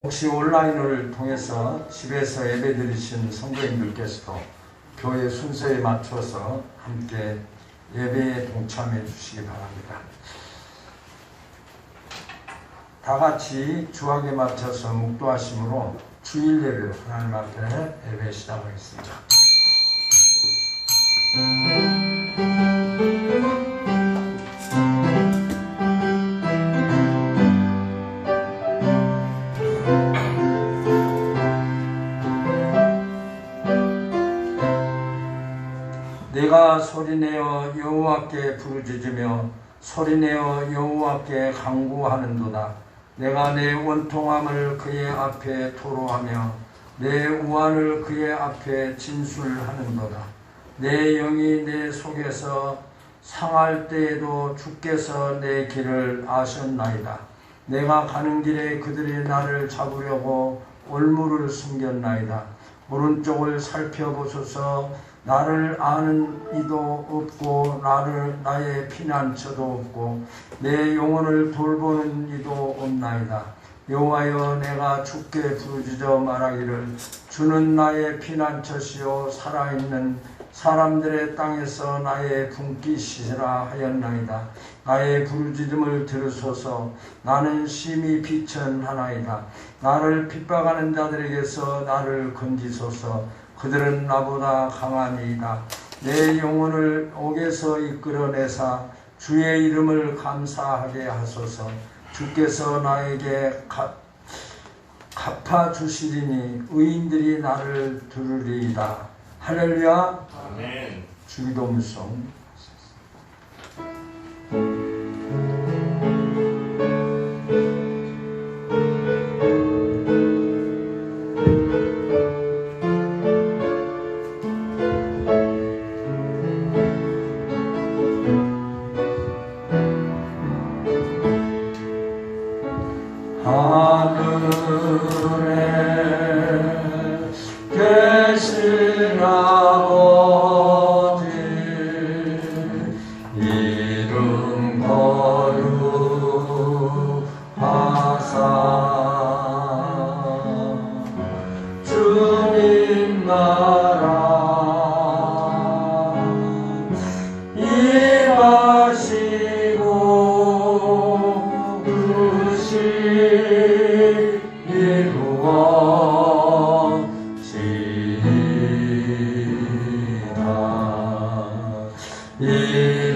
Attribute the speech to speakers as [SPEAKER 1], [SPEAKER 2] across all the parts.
[SPEAKER 1] 혹시 온라인을 통해서 집에서 예배 드리신 성도님들께서도 교회 순서에 맞춰서 함께 예배에 동참해 주시기 바랍니다. 다 같이 주학에 맞춰서 묵도하심으로 주일 예배로 하나님 앞에 예배 시작하겠습니다. 내가 소리내어 여호와께 부르짖으며 소리내어 여호와께 간구하는도다. 내가 내 원통함을 그의 앞에 토로하며 내 우환을 그의 앞에 진술하는도다. 내 영이 내 속에서 상할 때에도 주께서 내 길을 아셨나이다. 내가 가는 길에 그들이 나를 잡으려고 올무를 숨겼나이다. 오른쪽을 살펴보소서. 나를 아는 이도 없고 나의 피난처도 없고 내 영혼을 돌보는 이도 없나이다. 여호와여, 내가 주께 부르짖어 말하기를 주는 나의 피난처시요 살아있는 사람들의 땅에서 나의 분깃이시라 하였나이다. 나의 부르짖음을 들으소서. 나는 심히 비천하나이다. 나를 핍박하는 자들에게서 나를 건지소서. 그들은 나보다 강하니이다. 내 영혼을 옥에서 이끌어내사 주의 이름을 감사하게 하소서. 주께서 나에게 갚아주시리니 의인들이 나를 들으리이다. 할렐루야.
[SPEAKER 2] 아멘.
[SPEAKER 1] 주기도문송.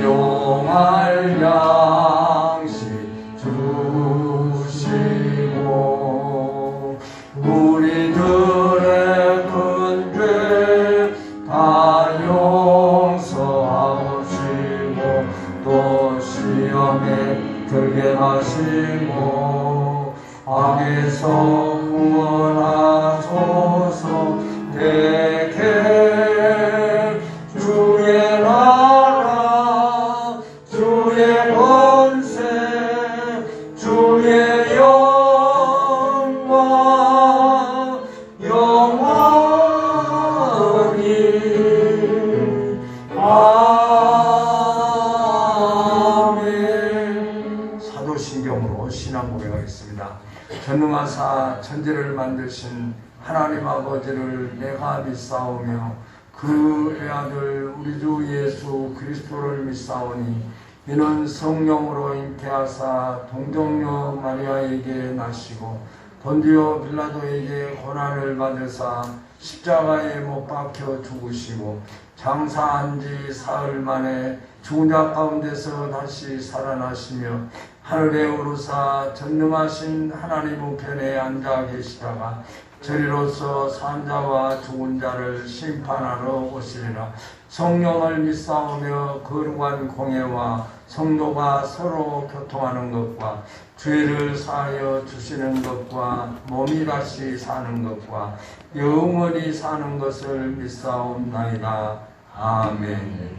[SPEAKER 1] 일용할 양식 주시고 우리들의 큰 죄 다 용서하시고 또 시험에 들게 하시고 악에서 구원하소서. 대개 주의 나라 주의 권세 주의 영광 영원히 아멘. 사도신경으로 신앙 고백하겠습니다. 전능하사 천지를 만드신 하나님 아버지를 내가 믿사오며 그의 아들 우리 주 예수 그리스도를 믿사오니 이는 성령으로 잉태하사 동정녀 마리아에게 나시고 본디오 빌라도에게 고난을 받으사 십자가에 못 박혀 죽으시고 장사한 지 사흘 만에 죽은 자 가운데서 다시 살아나시며 하늘에 오르사 전능하신 하나님 우편에 앉아 계시다가 저리로서 산 자와 죽은 자를 심판하러 오시리라. 성령을 믿사오며 거룩한 공예와 성도가 서로 교통하는 것과 죄를 사하여 주시는 것과 몸이 다시 사는 것과 영원히 사는 것을 믿사옵나이다. 아멘.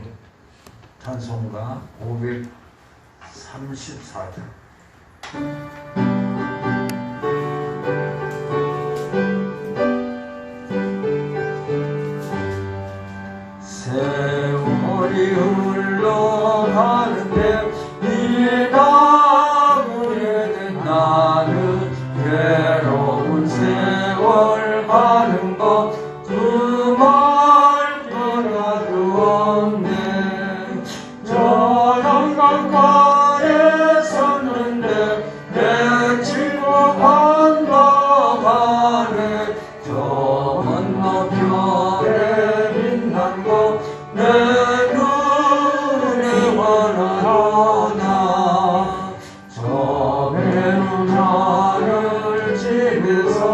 [SPEAKER 1] 찬송가 534장. 세월이 흘러가는데 이 나무에 나는 괴로운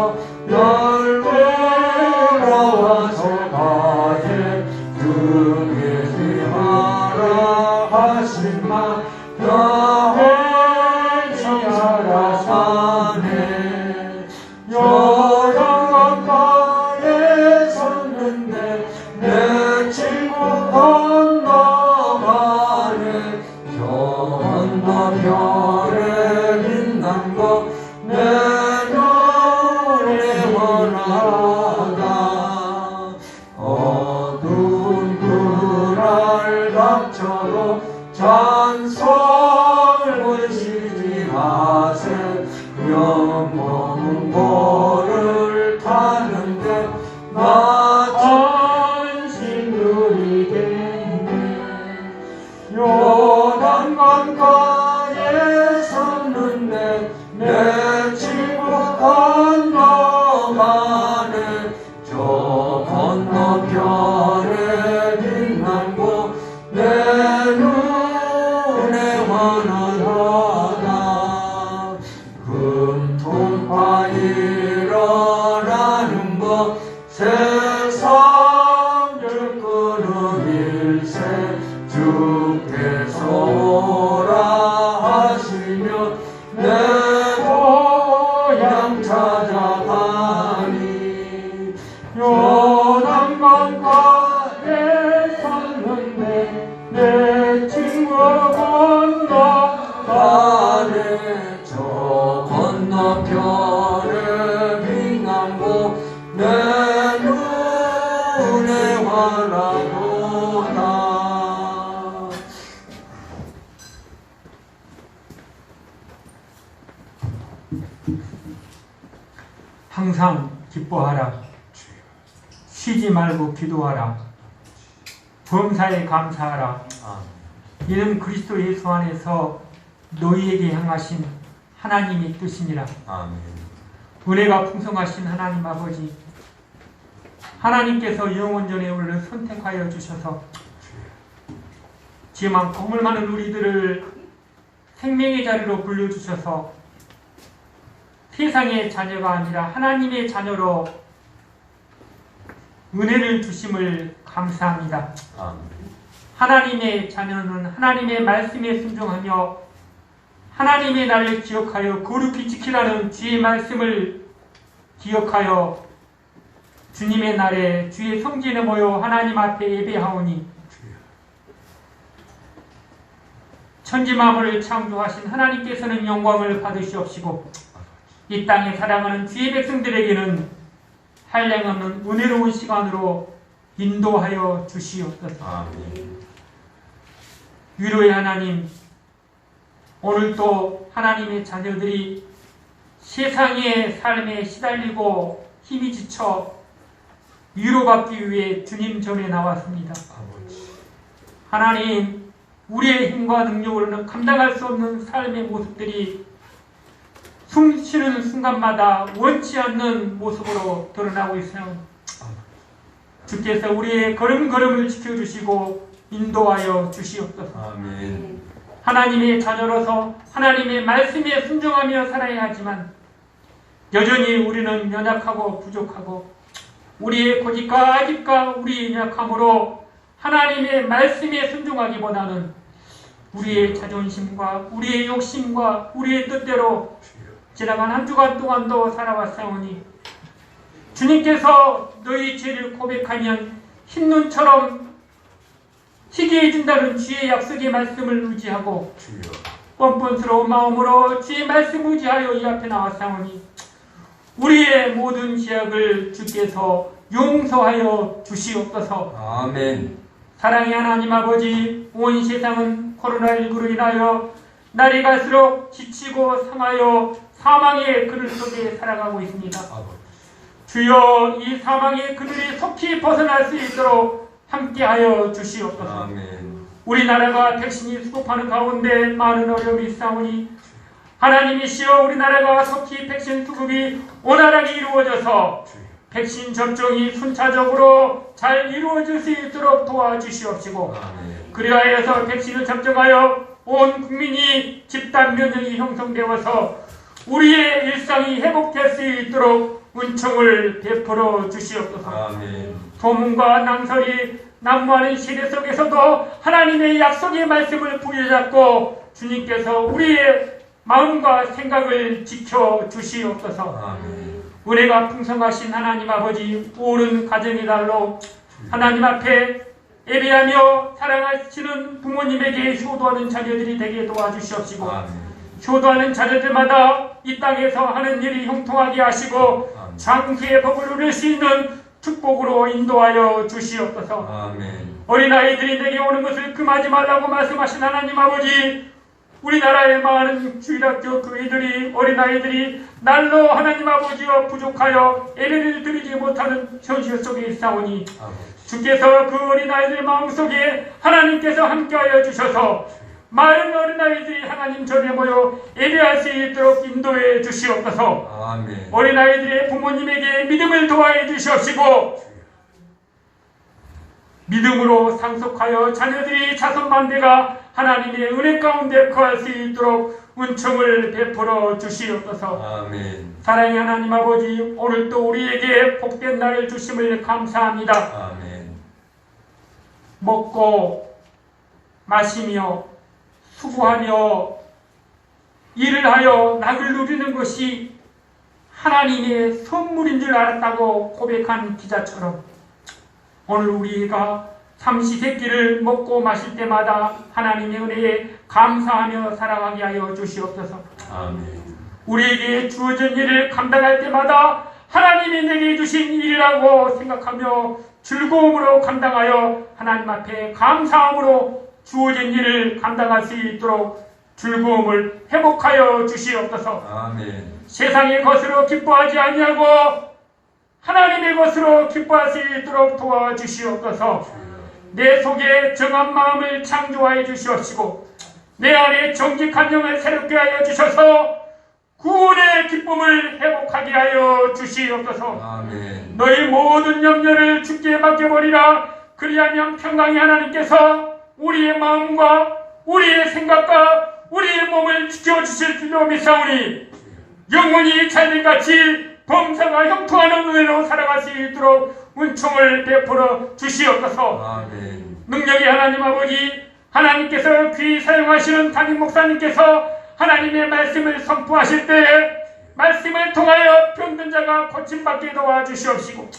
[SPEAKER 1] 주셔서 널 돌아와서 가게 등에 지하라 하신 말 나의 청사라 사네 여러 가까이에 섰는데 내 친구 건너가네 저 건너편에 빛난 거 내 눈에 원하다 어두운 그날 닥쳐도 찬송을 부르시지 마세 영원한 거를 타는데 나 안식 누리겠네 요단 강가에 섰는데 내 친구 건너가네 저 건너편에 빛난 곳 내 눈에 환하다 금통파 일어나는 것 세상 열끄는 일세 주께서 오라 하시며 내 고향 찾아가니 요단강가에 섰는데 내 친구 건너가네 저 건너편에 빛난 곳 내 눈에 환하도다
[SPEAKER 2] 항상 기뻐하라. 쉬지 말고 기도하라. 범사에 감사하라. 이는 그리스도 예수 안에서 너희에게 향하신 하나님의 뜻이니라. 은혜가 풍성하신 하나님 아버지, 하나님께서 영원전에 우리를 선택하여 주셔서 지만 건물 많은 우리들을 생명의 자리로 불러주셔서 세상의 자녀가 아니라 하나님의 자녀로 은혜를 주심을 감사합니다. 하나님의 자녀는 하나님의 말씀에 순종하며 하나님의 날을 기억하여 거룩히 지키라는 주의 말씀을 기억하여 주님의 날에 주의 성전에 모여 하나님 앞에 예배하오니 천지만물을 창조하신 하나님께서는 영광을 받으시옵시고 이 땅에 살아가는 주의 백성들에게는 한량없는 은혜로운 시간으로 인도하여 주시옵소서. 위로의 하나님, 오늘도 하나님의 자녀들이 세상의 삶에 시달리고 힘이 지쳐 위로받기 위해 주님 전에 나왔습니다. 하나님, 우리의 힘과 능력으로는 감당할 수 없는 삶의 모습들이 숨 쉬는 순간마다 원치 않는 모습으로 드러나고 있어요. 주께서 우리의 걸음걸음을 지켜주시고 인도하여 주시옵소서. 하나님의 자녀로서 하나님의 말씀에 순종하며 살아야 하지만 여전히 우리는 연약하고 부족하고 우리의 고집과 아집과 우리의 연약함으로 하나님의 말씀에 순종하기보다는 우리의 자존심과 우리의 욕심과 우리의 뜻대로 지나간 한 주간 동안도 살아왔사오니 주님께서 너희 죄를 고백하면 흰눈처럼 희게 해준다는 주의 약속의 말씀을 의지하고 뻔뻔스러운 마음으로 주의 말씀 의지하여 이 앞에 나왔사오니 우리의 모든 죄악을 주께서 용서하여 주시옵소서.
[SPEAKER 1] 아멘.
[SPEAKER 2] 사랑의 하나님 아버지, 온 세상은 코로나19로 인하여 날이 갈수록 지치고 상하여 사망의 그늘 속에 살아가고 있습니다. 주여, 이 사망의 그늘이 속히 벗어날 수 있도록 함께하여 주시옵소서. 우리나라가 백신이 수급하는 가운데 많은 어려움이 있사오니 하나님이시여, 우리나라가 속히 백신 수급이 원활하게 이루어져서 백신 접종이 순차적으로 잘 이루어질 수 있도록 도와주시옵시고 그리하여서 백신을 접종하여 온 국민이 집단 면역이 형성되어서 우리의 일상이 회복될 수 있도록 은총을 베풀어 주시옵소서.
[SPEAKER 1] 아멘.
[SPEAKER 2] 도문과 낭설이 난무하는 시대 속에서도 하나님의 약속의 말씀을 부여잡고 주님께서 우리의 마음과 생각을 지켜 주시옵소서.
[SPEAKER 1] 아멘.
[SPEAKER 2] 은혜가 풍성하신 하나님 아버지, 옳은 가정의 달로 하나님 앞에 예배하며 사랑하시는 부모님에게 효도하는 자녀들이 되게 도와주시옵시고,
[SPEAKER 1] 아멘.
[SPEAKER 2] 효도하는 자녀들마다 이 땅에서 하는 일이 형통하게 하시고
[SPEAKER 1] 아멘.
[SPEAKER 2] 장수의 복을 누릴 수 있는 축복으로 인도하여 주시옵소서.
[SPEAKER 1] 아멘.
[SPEAKER 2] 어린아이들이 내게 오는 것을 금하지 말라고 말씀하신 하나님 아버지, 우리나라의 많은 주일학교 교회들이 어린아이들이 날로 하나님 아버지와 부족하여 예배를 드리지 못하는 현실 속에 있사오니 주께서 그 어린아이들 마음속에 하나님께서 함께하여 주셔서 많은 어린아이들이 하나님 전에 모여 예배할 수 있도록 인도해 주시옵소서.
[SPEAKER 1] 아멘.
[SPEAKER 2] 어린아이들의 부모님에게 믿음을 도와해 주시옵시고 믿음으로 상속하여 자녀들이 자손만대가 하나님의 은혜 가운데 거할 수 있도록 은총을 베풀어 주시옵소서.
[SPEAKER 1] 아멘.
[SPEAKER 2] 사랑의 하나님 아버지, 오늘도 우리에게 복된 날을 주심을 감사합니다.
[SPEAKER 1] 아멘.
[SPEAKER 2] 먹고 마시며 수고하며 일을 하여 낙을 누리는 것이 하나님의 선물인 줄 알았다고 고백한 기자처럼 오늘 우리가 삼시세끼를 먹고 마실 때마다 하나님의 은혜에 감사하며 살아가게 하여 주시옵소서.
[SPEAKER 1] 아멘.
[SPEAKER 2] 우리에게 주어진 일을 감당할 때마다 하나님이 내게 주신 일이라고 생각하며 즐거움으로 감당하여 하나님 앞에 감사함으로 주어진 일을 감당할 수 있도록 즐거움을 회복하여 주시옵소서.
[SPEAKER 1] 아멘.
[SPEAKER 2] 세상의 것으로 기뻐하지 아니하고 하나님의 것으로 기뻐할 수 있도록 도와주시옵소서. 내 속에 정한 마음을 창조하여 주시옵시고 내 안에 정직한 영을 새롭게 하여 주셔서 구원의 기쁨을 회복하게 하여 주시옵소서.
[SPEAKER 1] 아멘.
[SPEAKER 2] 너희 모든 염려를 주께 맡겨버리라. 그리하면 평강의 하나님께서 우리의 마음과 우리의 생각과 우리의 몸을 지켜주실 줄로 믿사오니 영원히 자들같이 범사가 형통하는 은혜로 살아갈 수 있도록 은총을 베풀어 주시옵소서.
[SPEAKER 1] 아멘.
[SPEAKER 2] 능력의 하나님 아버지, 하나님께서 귀히 사용하시는 담임 목사님께서 하나님의 말씀을 선포하실 때에 말씀을 통하여 병든 자가 고침받게 도와주시옵시고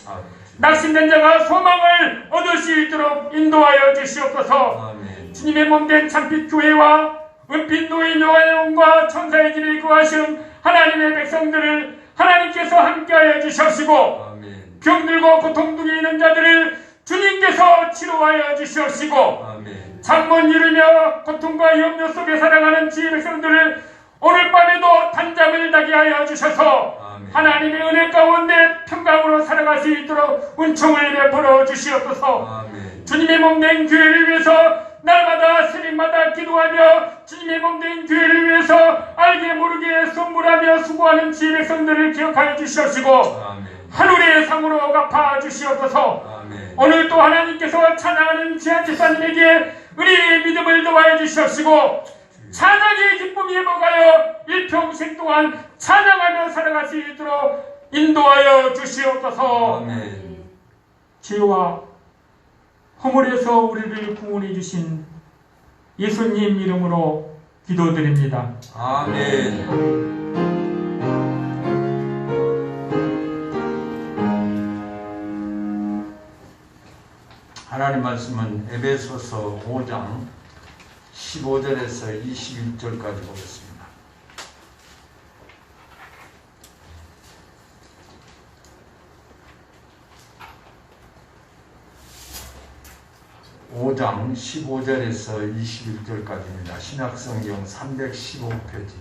[SPEAKER 2] 낙심된 자가 소망을 얻을 수 있도록 인도하여 주시옵소서.
[SPEAKER 1] 아멘.
[SPEAKER 2] 주님의 몸된 참빛 교회와 은빛 노인 여호와의 천사의 집에 거하시는 하나님의 백성들을 하나님께서 함께하여 주시옵시고
[SPEAKER 1] 아멘.
[SPEAKER 2] 병들고 고통 중에 있는 자들을 주님께서 치료하여 주시옵시고
[SPEAKER 1] 아멘.
[SPEAKER 2] 잠못 이루며 고통과 염려 속에 살아가는 지혜 백성들을 오늘 밤에도 단잠을 자게 하여 주셔서
[SPEAKER 1] 아멘.
[SPEAKER 2] 하나님의 은혜 가운데 평강으로 살아갈 수 있도록 은총을 베풀어 주시옵소서.
[SPEAKER 1] 아멘.
[SPEAKER 2] 주님의 몸된 교회를 위해서 날마다 새벽마다 기도하며 주님의 몸된 교회를 위해서 알게 모르게 선물하며 수고하는 지혜 백성들을 기억하여 주시옵시고
[SPEAKER 1] 아멘.
[SPEAKER 2] 하늘의 상으로 갚아 주시옵소서.
[SPEAKER 1] 아멘.
[SPEAKER 2] 오늘 또 하나님께서 찬양하는 귀한 집사님에게 은혜의 믿음을 더하여 주시옵시고 찬양의 기쁨이 회복하여 일평생 동안 찬양하며 살아갈 수 있도록 인도하여 주시옵소서.
[SPEAKER 1] 아멘.
[SPEAKER 2] 죄와 허물에서 우리를 구원해 주신 예수님 이름으로 기도드립니다.
[SPEAKER 1] 아멘. 하나님 말씀은 에베소서 5장 15절에서 21절까지 보겠습니다. (5장) 15절에서 21절까지입니다. 신약성경 315페이지.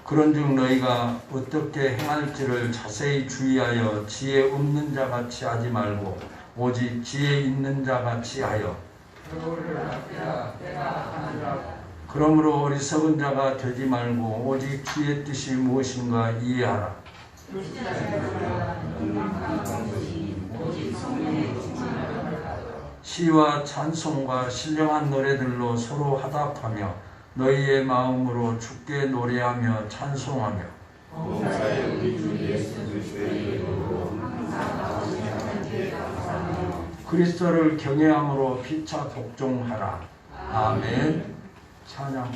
[SPEAKER 1] 그런즉 너희가 어떻게 행할지를 자세히 주의하여 지혜 없는 자같이 하지 말고 오직 지혜 있는 자같이 하여 그러므로 어리석은 자가 되지 말고 오직 주의 뜻이 무엇인가 이해하라. 시와 찬송과 신령한 노래들로 서로 화답하며 너희의 마음으로 주께 노래하며 찬송하며
[SPEAKER 3] 범사의 우리 주 예수 그리스도의 이름으로 항상 아버지 하나님께 감사하며
[SPEAKER 1] 그리스도를 경외함으로 피차 복종하라. 아멘. 찬양.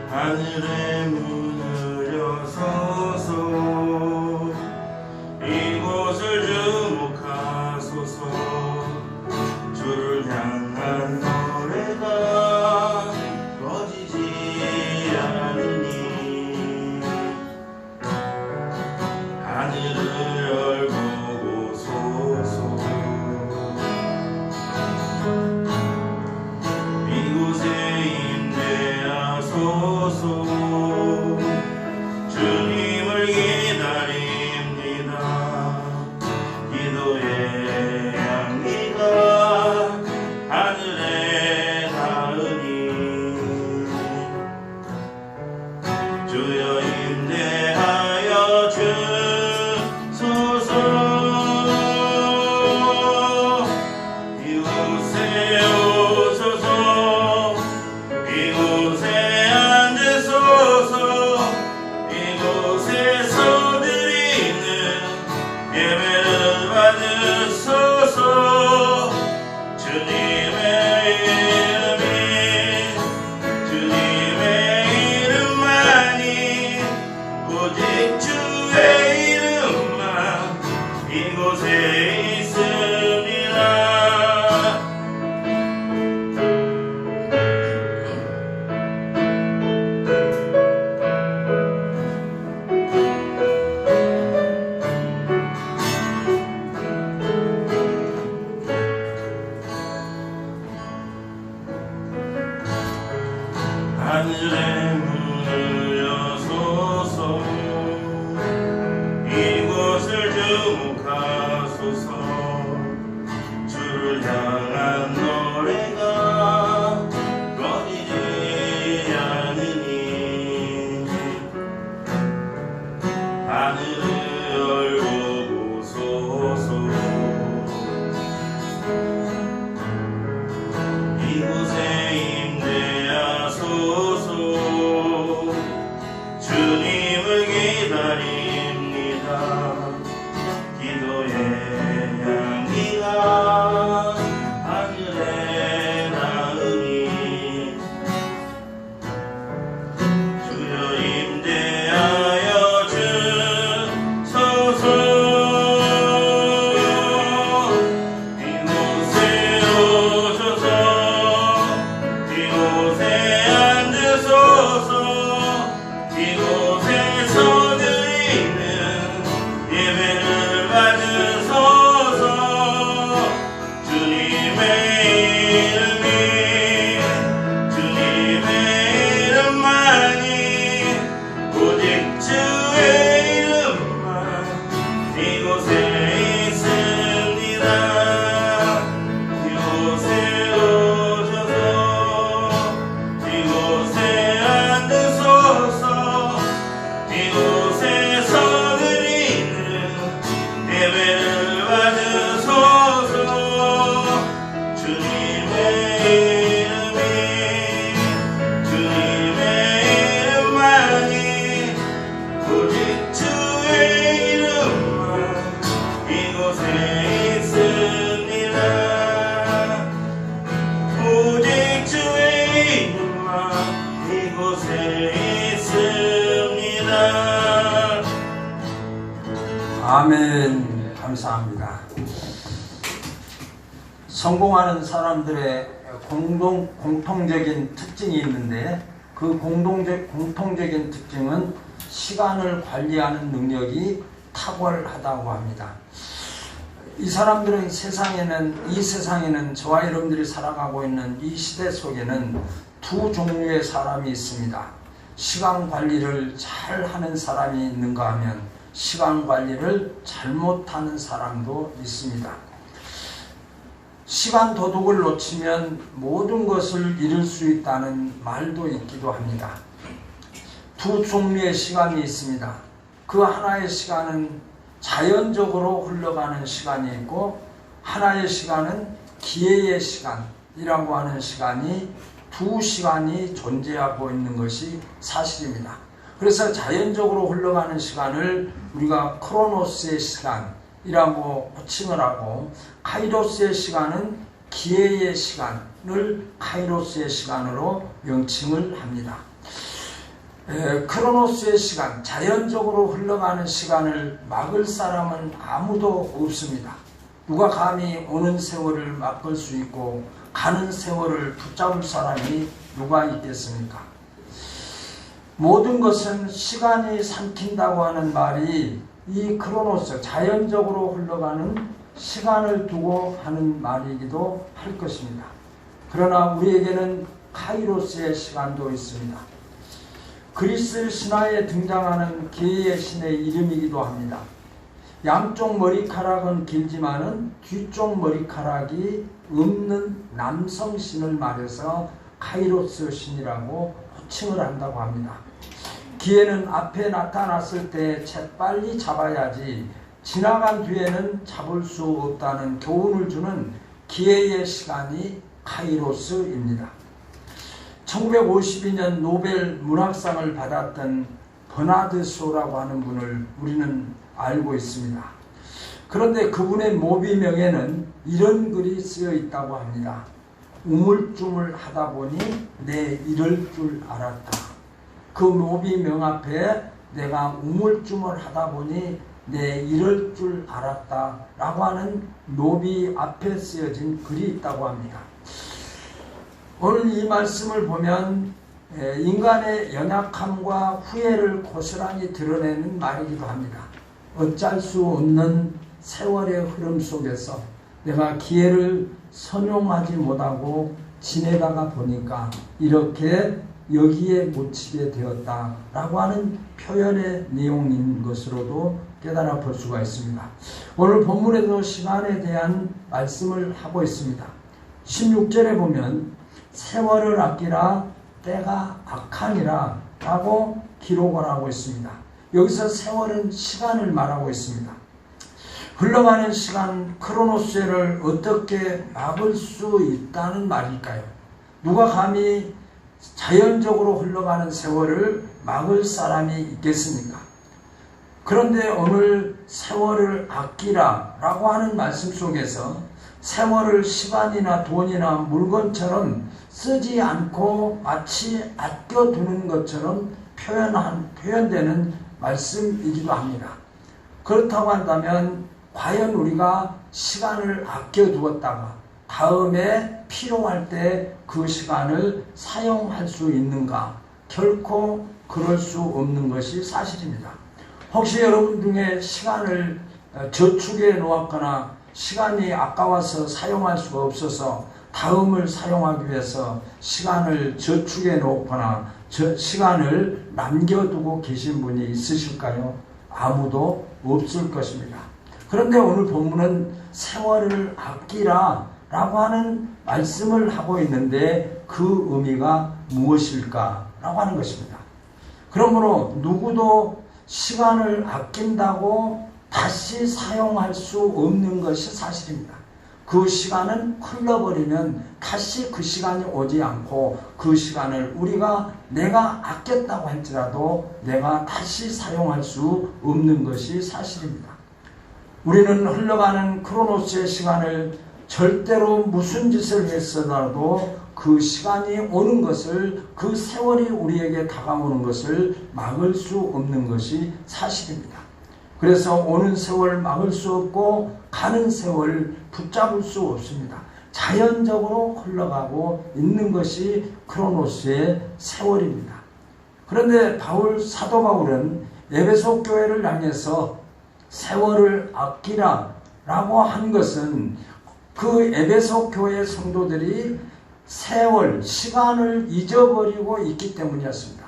[SPEAKER 3] 하늘의 문을 여소서 이곳을 주목하소서 주를 향한 노래가 꺼지지 않으니 하늘을 열고 오소서 이곳에 임재하소서 주님을 기다립니다. 기도의 향기가 하늘에 닿으니 주여 임재하여 주소서. 이곳에 오소서 이곳에 앉으소서 이곳에서 드리는 예배를 받으소서. 주님의 이름만이 오직 주의 이름만 이곳에 있습니다. 하늘의 문을 여소서 이곳을 주목하소서 주를 향한 노래가 꺼지지 않으니 하늘을 열고 오소서 이곳에 임재하소서 주님을 기다립니다. 기도의 향기가 하늘에 닿으니 주여 임재하여 주소서. 이곳에 오소서 이곳에 앉으소서 이곳에서 드리는 예배를 받으소서. 주님의 이름만이 오직 주의 이름만 이곳에 있습니다. 이곳에 오셔서 이곳에 앉으소서 이곳에서 드리는 예배를 받으소서. 주님의 이름만이 오직 주의 이름만 이곳에 있습니다. 오직 주의 이름만 이곳에 있습니다.
[SPEAKER 1] 아멘. 감사합니다. 성공하는 사람들의 공통적인 특징이 있는데 그 공통적인 특징은 시간을 관리하는 능력이 탁월하다고 합니다. 이 사람들은 이 세상에는 저와 여러분들이 살아가고 있는 이 시대 속에는 두 종류의 사람이 있습니다. 시간 관리를 잘 하는 사람이 있는가 하면 시간 관리를 잘못하는 사람도 있습니다. 시간 도둑을 놓치면 모든 것을 잃을 수 있다는 말도 있기도 합니다. 두 종류의 시간이 있습니다. 그 하나의 시간은 자연적으로 흘러가는 시간이 있고, 하나의 시간은 기회의 시간이라고 하는 시간이, 두 시간이 존재하고 있는 것이 사실입니다. 그래서 자연적으로 흘러가는 시간을 우리가 크로노스의 시간이라고 호칭을 하고, 카이로스의 시간은 기회의 시간을 카이로스의 시간으로 명칭을 합니다. 크로노스의 시간, 자연적으로 흘러가는 시간을 막을 사람은 아무도 없습니다. 누가 감히 오는 세월을 막을 수 있고 가는 세월을 붙잡을 사람이 누가 있겠습니까? 모든 것은 시간이 삼킨다고 하는 말이 이 크로노스, 자연적으로 흘러가는 시간을 두고 하는 말이기도 할 것입니다. 그러나 우리에게는 카이로스의 시간도 있습니다. 그리스 신화에 등장하는 기회의 신의 이름이기도 합니다. 양쪽 머리카락은 길지만은 뒤쪽 머리카락이 없는 남성 신을 말해서 카이로스 신이라고 호칭을 한다고 합니다. 기회는 앞에 나타났을 때 재빨리 잡아야지 지나간 뒤에는 잡을 수 없다는 교훈을 주는 기회의 시간이 카이로스입니다. 1952년 노벨 문학상을 받았던 버나드 쇼라고 하는 분을 우리는 알고 있습니다. 그런데 그분의 모비명에는 이런 글이 쓰여 있다고 합니다. 우물쭈물 하다 보니 내 이럴 줄 알았다. 그 모비명 앞에 내가 우물쭈물 하다 보니 내 이럴 줄 알았다 라고 하는 노비 앞에 쓰여진 글이 있다고 합니다. 오늘 이 말씀을 보면 인간의 연약함과 후회를 고스란히 드러내는 말이기도 합니다. 어쩔 수 없는 세월의 흐름 속에서 내가 기회를 선용하지 못하고 지내다가 보니까 이렇게 여기에 묻히게 되었다라고 하는 표현의 내용인 것으로도 깨달아 볼 수가 있습니다. 오늘 본문에도 시간에 대한 말씀을 하고 있습니다. 16절에 보면 세월을 아끼라 때가 악하니라 라고 기록을 하고 있습니다. 여기서 세월은 시간을 말하고 있습니다. 흘러가는 시간 크로노스를 어떻게 막을 수 있다는 말일까요? 누가 감히 자연적으로 흘러가는 세월을 막을 사람이 있겠습니까? 그런데 오늘 세월을 아끼라 라고 하는 말씀 속에서 세월을 시간이나 돈이나 물건처럼 쓰지 않고 마치 아껴두는 것처럼 표현되는 말씀이기도 합니다. 그렇다고 한다면 과연 우리가 시간을 아껴두었다가 다음에 필요할 때 그 시간을 사용할 수 있는가? 결코 그럴 수 없는 것이 사실입니다. 혹시 여러분 중에 시간을 저축해 놓았거나 시간이 아까워서 사용할 수가 없어서 다음을 사용하기 위해서 시간을 저축해 놓거나 시간을 남겨두고 계신 분이 있으실까요? 아무도 없을 것입니다. 그런데 오늘 본문은 세월을 아끼라 라고 하는 말씀을 하고 있는데 그 의미가 무엇일까? 라고 하는 것입니다. 그러므로 누구도 시간을 아낀다고 다시 사용할 수 없는 것이 사실입니다. 그 시간은 흘러버리면 다시 그 시간이 오지 않고 그 시간을 우리가 내가 아꼈다고 할지라도 내가 다시 사용할 수 없는 것이 사실입니다. 우리는 흘러가는 크로노스의 시간을 절대로 무슨 짓을 했어도 그 시간이 오는 것을, 그 세월이 우리에게 다가오는 것을 막을 수 없는 것이 사실입니다. 그래서 오는 세월 막을 수 없고 가는 세월 붙잡을 수 없습니다. 자연적으로 흘러가고 있는 것이 크로노스의 세월입니다. 그런데 사도 바울은 에베소 교회를 향해서 세월을 아끼라 라고 한 것은 그 에베소 교회 성도들이 세월, 시간을 잊어버리고 있기 때문이었습니다.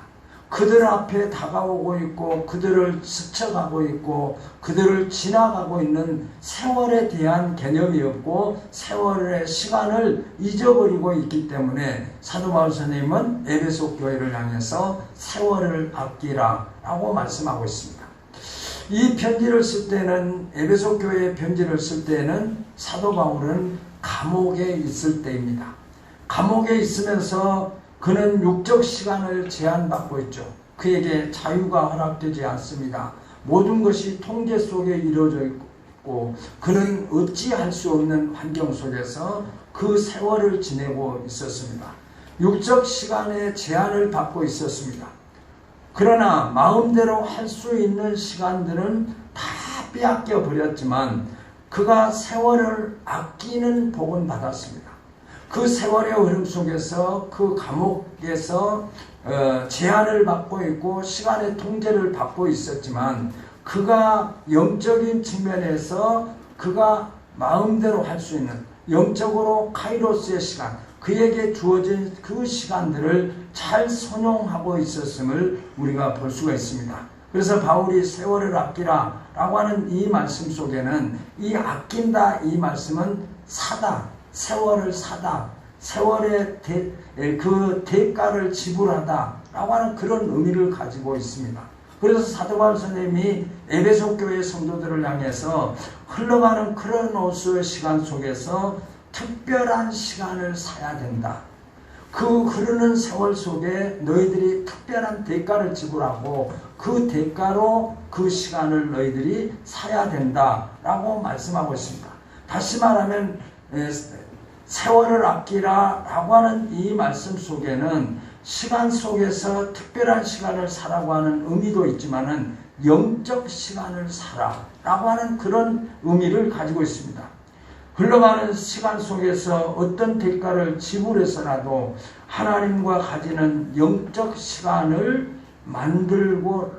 [SPEAKER 1] 그들 앞에 다가오고 있고 그들을 스쳐가고 있고 그들을 지나가고 있는 세월에 대한 개념이 없고 세월의 시간을 잊어버리고 있기 때문에 사도 바울 선생님은 에베소 교회를 향해서 세월을 아끼라 라고 말씀하고 있습니다. 이 편지를 쓸 때는 에베소 교회의 편지를 쓸 때는 사도 바울은 감옥에 있을 때입니다. 감옥에 있으면서 그는 육적 시간을 제한받고 있죠. 그에게 자유가 허락되지 않습니다. 모든 것이 통제 속에 이루어져 있고 그는 어찌할 수 없는 환경 속에서 그 세월을 지내고 있었습니다. 육적 시간에 제한을 받고 있었습니다. 그러나 마음대로 할 수 있는 시간들은 다 빼앗겨 버렸지만 그가 세월을 아끼는 복은 받았습니다. 그 세월의 흐름 속에서 그 감옥에서 제한을 받고 있고 시간의 통제를 받고 있었지만 그가 영적인 측면에서 그가 마음대로 할 수 있는 영적으로 카이로스의 시간, 그에게 주어진 그 시간들을 잘 선용하고 있었음을 우리가 볼 수가 있습니다. 그래서 바울이 세월을 아끼라 라고 하는 이 말씀 속에는 이 아낀다 이 말씀은 사다, 세월을 사다, 세월의 그 대가를 지불하다 라고 하는 그런 의미를 가지고 있습니다. 그래서 사도 바울 선생님이 에베소 교회 성도들을 향해서 흘러가는 크로노스의 시간 속에서 특별한 시간을 사야 된다. 그 흐르는 세월 속에 너희들이 특별한 대가를 지불하고 그 대가로 그 시간을 너희들이 사야 된다라고 말씀하고 있습니다. 다시 말하면 세월을 아끼라 라고 하는 이 말씀 속에는 시간 속에서 특별한 시간을 사라고 하는 의미도 있지만은 영적 시간을 사라 라고 하는 그런 의미를 가지고 있습니다. 흘러가는 시간 속에서 어떤 대가를 지불해서라도 하나님과 가지는 영적 시간을 만들고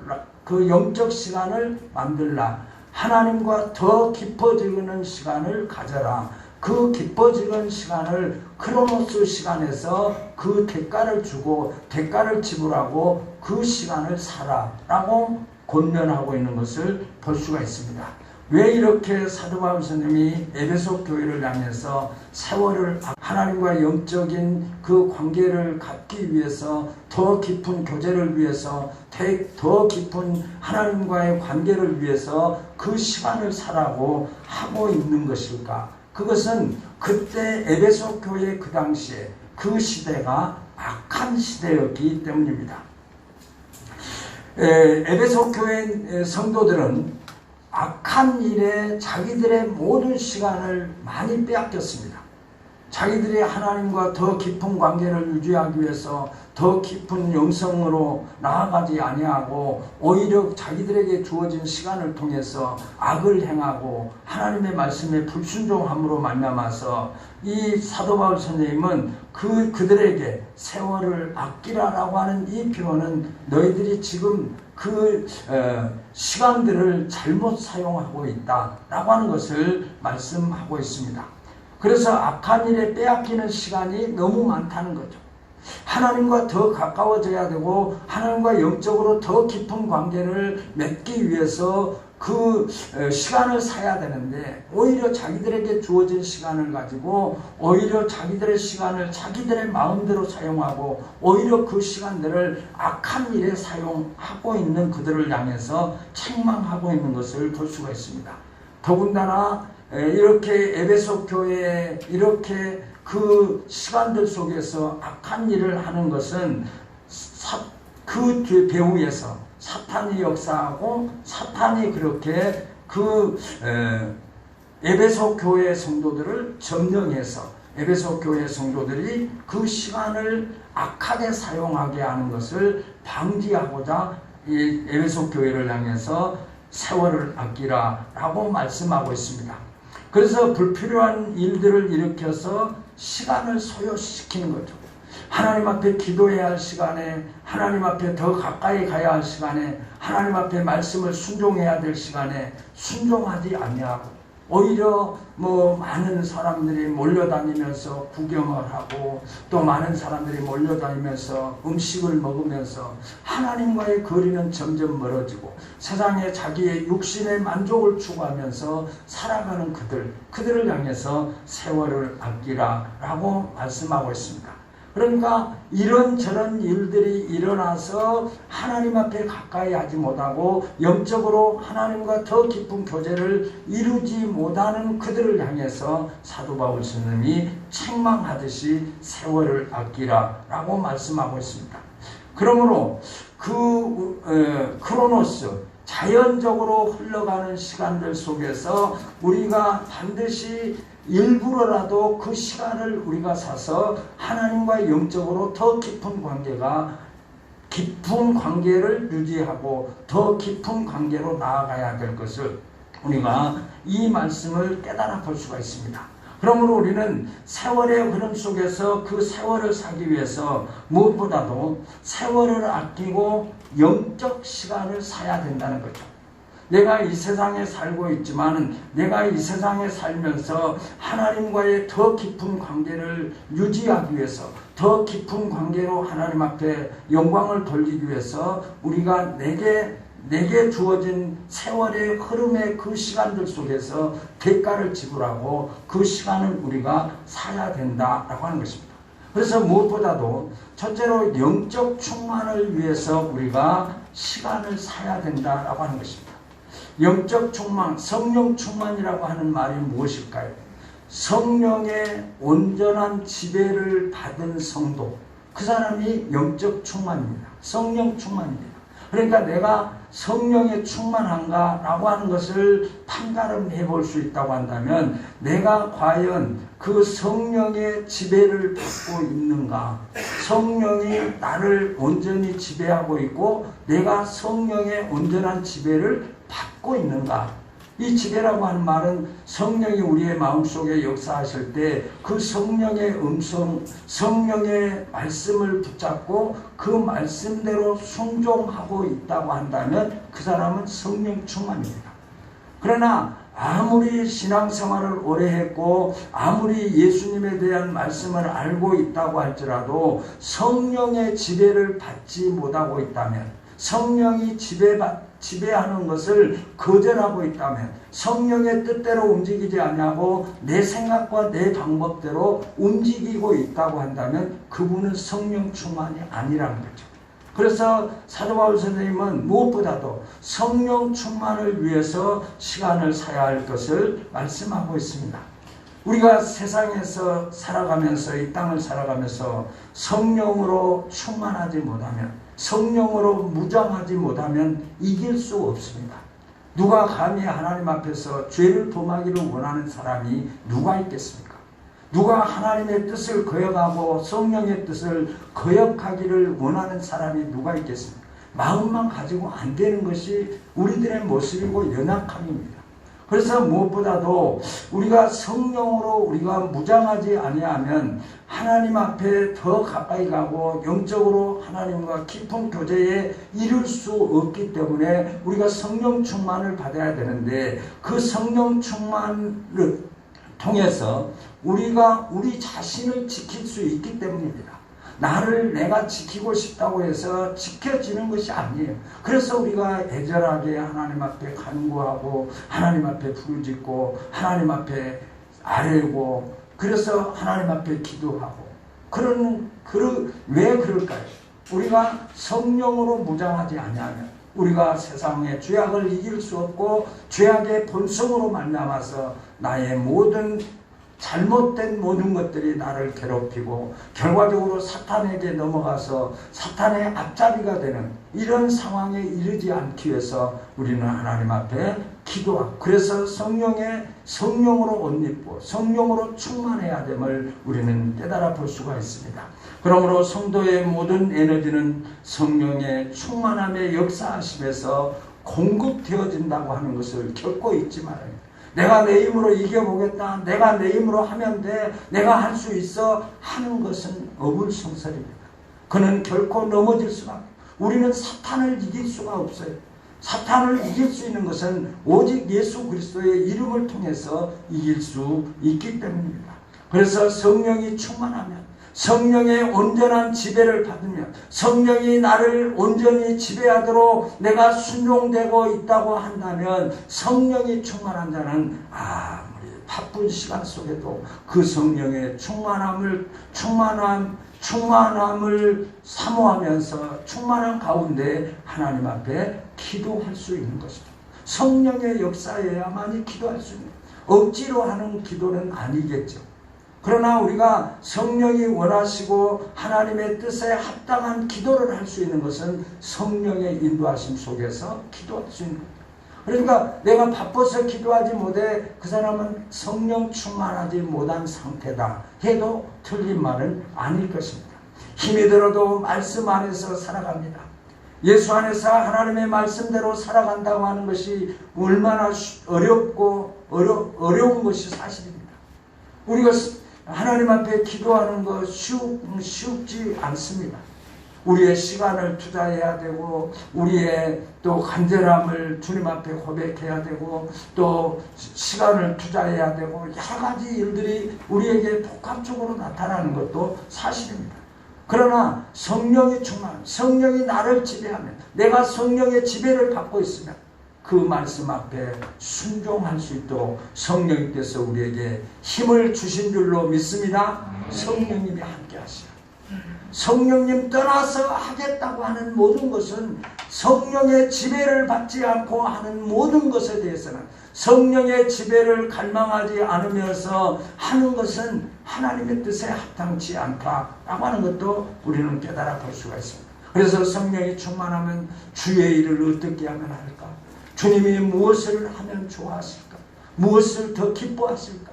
[SPEAKER 1] 그 영적 시간을 만들라. 하나님과 더 깊어지는 시간을 가져라. 그 깊어지는 시간을 크로노스 시간에서 그 대가를 주고 대가를 지불하고 그 시간을 살아 라고 권면하고 있는 것을 볼 수가 있습니다. 왜 이렇게 사도 바울 선생님이 에베소 교회를 향해서 세월을 하나님과 영적인 그 관계를 갖기 위해서 더 깊은 교제를 위해서 더 깊은 하나님과의 관계를 위해서 그 시간을 사라고 하고 있는 것일까? 그것은 그때 에베소 교회 그 당시에 그 시대가 악한 시대였기 때문입니다. 에베소 교회 성도들은 악한 일에 자기들의 모든 시간을 많이 빼앗겼습니다. 자기들이 하나님과 더 깊은 관계를 유지하기 위해서 더 깊은 영성으로 나아가지 아니하고 오히려 자기들에게 주어진 시간을 통해서 악을 행하고 하나님의 말씀에 불순종함으로 말미암아서 이 사도 바울 선생님은 그들에게 세월을 아끼라라고 하는 이 표현은 너희들이 지금 그 시간들을 잘못 사용하고 있다라고 하는 것을 말씀하고 있습니다. 그래서 악한 일에 빼앗기는 시간이 너무 많다는 거죠. 하나님과 더 가까워져야 되고 하나님과 영적으로 더 깊은 관계를 맺기 위해서 그 시간을 사야 되는데 오히려 자기들에게 주어진 시간을 가지고 오히려 자기들의 시간을 자기들의 마음대로 사용하고 오히려 그 시간들을 악한 일에 사용하고 있는 그들을 향해서 책망하고 있는 것을 볼 수가 있습니다. 더군다나 이렇게 에베소 교회에 이렇게 그 시간들 속에서 악한 일을 하는 것은 그 배후에서 사탄이 역사하고 사탄이 그렇게 그 에베소 교회 성도들을 점령해서 에베소 교회 성도들이 그 시간을 악하게 사용하게 하는 것을 방지하고자 이 에베소 교회를 향해서 세월을 아끼라 라고 말씀하고 있습니다. 그래서 불필요한 일들을 일으켜서 시간을 소요시키는 거죠. 하나님 앞에 기도해야 할 시간에 하나님 앞에 더 가까이 가야 할 시간에 하나님 앞에 말씀을 순종해야 될 시간에 순종하지 아니하고 오히려 많은 사람들이 몰려다니면서 구경을 하고 또 많은 사람들이 몰려다니면서 음식을 먹으면서 하나님과의 거리는 점점 멀어지고 세상에 자기의 육신의 만족을 추구하면서 살아가는 그들을 향해서 세월을 아끼라라고 말씀하고 있습니다. 그러니까 이런저런 일들이 일어나서 하나님 앞에 가까이 하지 못하고 영적으로 하나님과 더 깊은 교제를 이루지 못하는 그들을 향해서 사도 바울 스님이 책망하듯이 세월을 아끼라라고 말씀하고 있습니다. 그러므로 크로노스 자연적으로 흘러가는 시간들 속에서 우리가 반드시 일부러라도 그 시간을 우리가 사서 하나님과 영적으로 더 깊은 관계를 유지하고 더 깊은 관계로 나아가야 될 것을 우리가 이 말씀을 깨달아 볼 수가 있습니다. 그러므로 우리는 세월의 흐름 속에서 그 세월을 사기 위해서 무엇보다도 세월을 아끼고 영적 시간을 사야 된다는 거죠. 내가 이 세상에 살고 있지만 내가 이 세상에 살면서 하나님과의 더 깊은 관계를 유지하기 위해서 더 깊은 관계로 하나님 앞에 영광을 돌리기 위해서 우리가 내게 주어진 세월의 흐름의 그 시간들 속에서 대가를 지불하고 그 시간을 우리가 사야 된다라고 하는 것입니다. 그래서 무엇보다도 첫째로 영적 충만을 위해서 우리가 시간을 사야 된다라고 하는 것입니다. 영적 충만, 성령 충만이라고 하는 말이 무엇일까요? 성령의 온전한 지배를 받은 성도, 그 사람이 영적 충만입니다. 성령 충만입니다. 그러니까 내가 성령에 충만한가 라고 하는 것을 판가름해 볼 수 있다고 한다면 내가 과연 그 성령의 지배를 받고 있는가, 성령이 나를 온전히 지배하고 있고 내가 성령의 온전한 지배를 받고 있는가. 이 지배라고 하는 말은 성령이 우리의 마음속에 역사하실 때 그 성령의 음성, 성령의 말씀을 붙잡고 그 말씀대로 순종하고 있다고 한다면 그 사람은 성령 충만입니다. 그러나 아무리 신앙생활을 오래 했고 아무리 예수님에 대한 말씀을 알고 있다고 할지라도 성령의 지배를 받지 못하고 있다면, 성령이 지배하는 것을 거절하고 있다면, 성령의 뜻대로 움직이지 않냐고 내 생각과 내 방법대로 움직이고 있다고 한다면 그분은 성령 충만이 아니라는 거죠. 그래서 사도 바울 선생님은 무엇보다도 성령 충만을 위해서 시간을 사야 할 것을 말씀하고 있습니다. 우리가 세상에서 살아가면서, 이 땅을 살아가면서 성령으로 충만하지 못하면, 성령으로 무장하지 못하면 이길 수 없습니다. 누가 감히 하나님 앞에서 죄를 범하기를 원하는 사람이 누가 있겠습니까? 누가 하나님의 뜻을 거역하고 성령의 뜻을 거역하기를 원하는 사람이 누가 있겠습니까? 마음만 가지고 안 되는 것이 우리들의 모습이고 연약함입니다. 그래서 무엇보다도 우리가 성령으로 우리가 무장하지 아니하면 하나님 앞에 더 가까이 가고 영적으로 하나님과 깊은 교제에 이룰 수 없기 때문에 우리가 성령 충만을 받아야 되는데, 그 성령 충만을 통해서 우리가 우리 자신을 지킬 수 있기 때문입니다. 나를 내가 지키고 싶다고 해서 지켜지는 것이 아니에요. 그래서 우리가 애절하게 하나님 앞에 간구하고 하나님 앞에 부르짖고 하나님 앞에 아뢰고, 그래서 하나님 앞에 기도하고, 왜 그럴까요? 우리가 성령으로 무장하지 아니하면 우리가 세상의 죄악을 이길 수 없고 죄악의 본성으로 말미암아서 나의 모든 잘못된 모든 것들이 나를 괴롭히고 결과적으로 사탄에게 넘어가서 사탄의 앞잡이가 되는 이런 상황에 이르지 않기 위해서 우리는 하나님 앞에 기도하고, 그래서 성령으로 옷 입고 성령으로 충만해야 됨을 우리는 깨달아 볼 수가 있습니다. 그러므로 성도의 모든 에너지는 성령의 충만함의 역사하심에서 공급되어진다고 하는 것을 결코 잊지 말아야 합니다. 내가 내 힘으로 이겨보겠다, 내가 내 힘으로 하면 돼, 내가 할 수 있어 하는 것은 어불성설입니다. 그는 결코 넘어질 수가 없어요. 우리는 사탄을 이길 수가 없어요. 사탄을 이길 수 있는 것은 오직 예수 그리스도의 이름을 통해서 이길 수 있기 때문입니다. 그래서 성령이 충만하면, 성령의 온전한 지배를 받으면, 성령이 나를 온전히 지배하도록 내가 순종되고 있다고 한다면, 성령이 충만한 자는 아무리 바쁜 시간 속에도 그 성령의 충만함을 사모하면서 충만한 가운데 하나님 앞에 기도할 수 있는 것이죠. 성령의 역사에야만이 기도할 수 있는, 억지로 하는 기도는 아니겠죠. 그러나 우리가 성령이 원하시고 하나님의 뜻에 합당한 기도를 할 수 있는 것은 성령의 인도하심 속에서 기도할 수 있는 거예요. 그러니까 내가 바빠서 기도하지 못해 그 사람은 성령 충만하지 못한 상태다 해도 틀린 말은 아닐 것입니다. 힘이 들어도 말씀 안에서 살아갑니다. 예수 안에서 하나님의 말씀대로 살아간다고 하는 것이 얼마나 어려운 것이 사실입니다. 우리가 하나님 앞에 기도하는 것 쉽지 않습니다. 우리의 시간을 투자해야 되고, 우리의 또 간절함을 주님 앞에 고백해야 되고, 또 시간을 투자해야 되고, 여러 가지 일들이 우리에게 복합적으로 나타나는 것도 사실입니다. 그러나 성령이 성령이 나를 지배하면, 내가 성령의 지배를 받고 있으면 그 말씀 앞에 순종할 수 있도록 성령님께서 우리에게 힘을 주신 줄로 믿습니다. 성령님이 함께 하시라. 성령님 떠나서 하겠다고 하는 모든 것은, 성령의 지배를 받지 않고 하는 모든 것에 대해서는, 성령의 지배를 갈망하지 않으면서 하는 것은 하나님의 뜻에 합당치 않다라고 하는 것도 우리는 깨달아 볼 수가 있습니다. 그래서 성령이 충만하면 주의 일을 어떻게 하면 할까? 주님이 무엇을 하면 좋아하실까? 무엇을 더 기뻐하실까?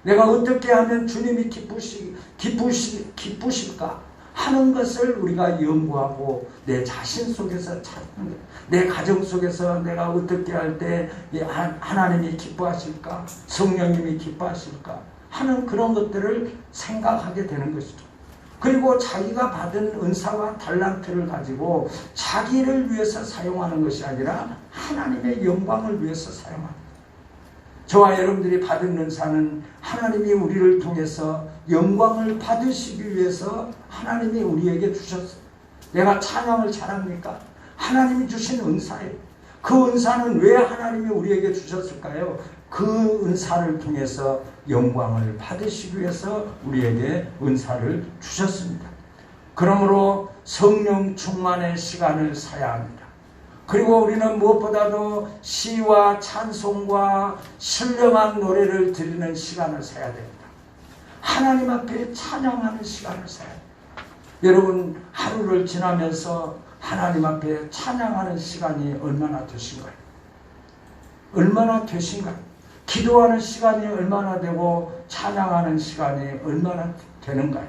[SPEAKER 1] 내가 어떻게 하면 주님이 기쁘실까? 하는 것을 우리가 연구하고 내 자신 속에서 찾는 거예요. 내 가정 속에서 내가 어떻게 할 때 하나님이 기뻐하실까? 성령님이 기뻐하실까? 하는 그런 것들을 생각하게 되는 것이죠. 그리고 자기가 받은 은사와 달란트를 가지고 자기를 위해서 사용하는 것이 아니라 하나님의 영광을 위해서 사용하는 거예요. 저와 여러분들이 받은 은사는 하나님이 우리를 통해서 영광을 받으시기 위해서 하나님이 우리에게 주셨어요. 내가 찬양을 잘합니까? 하나님이 주신 은사예요. 그 은사는 왜 하나님이 우리에게 주셨을까요? 그 은사를 통해서 영광을 받으시기 위해서 우리에게 은사를 주셨습니다. 그러므로 성령 충만의 시간을 사야 합니다. 그리고 우리는 무엇보다도 시와 찬송과 신령한 노래를 드리는 시간을 사야 됩니다. 하나님 앞에 찬양하는 시간을 사야 됩니다. 여러분, 하루를 지나면서 하나님 앞에 찬양하는 시간이 얼마나 되신가요? 얼마나 되신가요? 기도하는 시간이 얼마나 되고 찬양하는 시간이 얼마나 되는가요?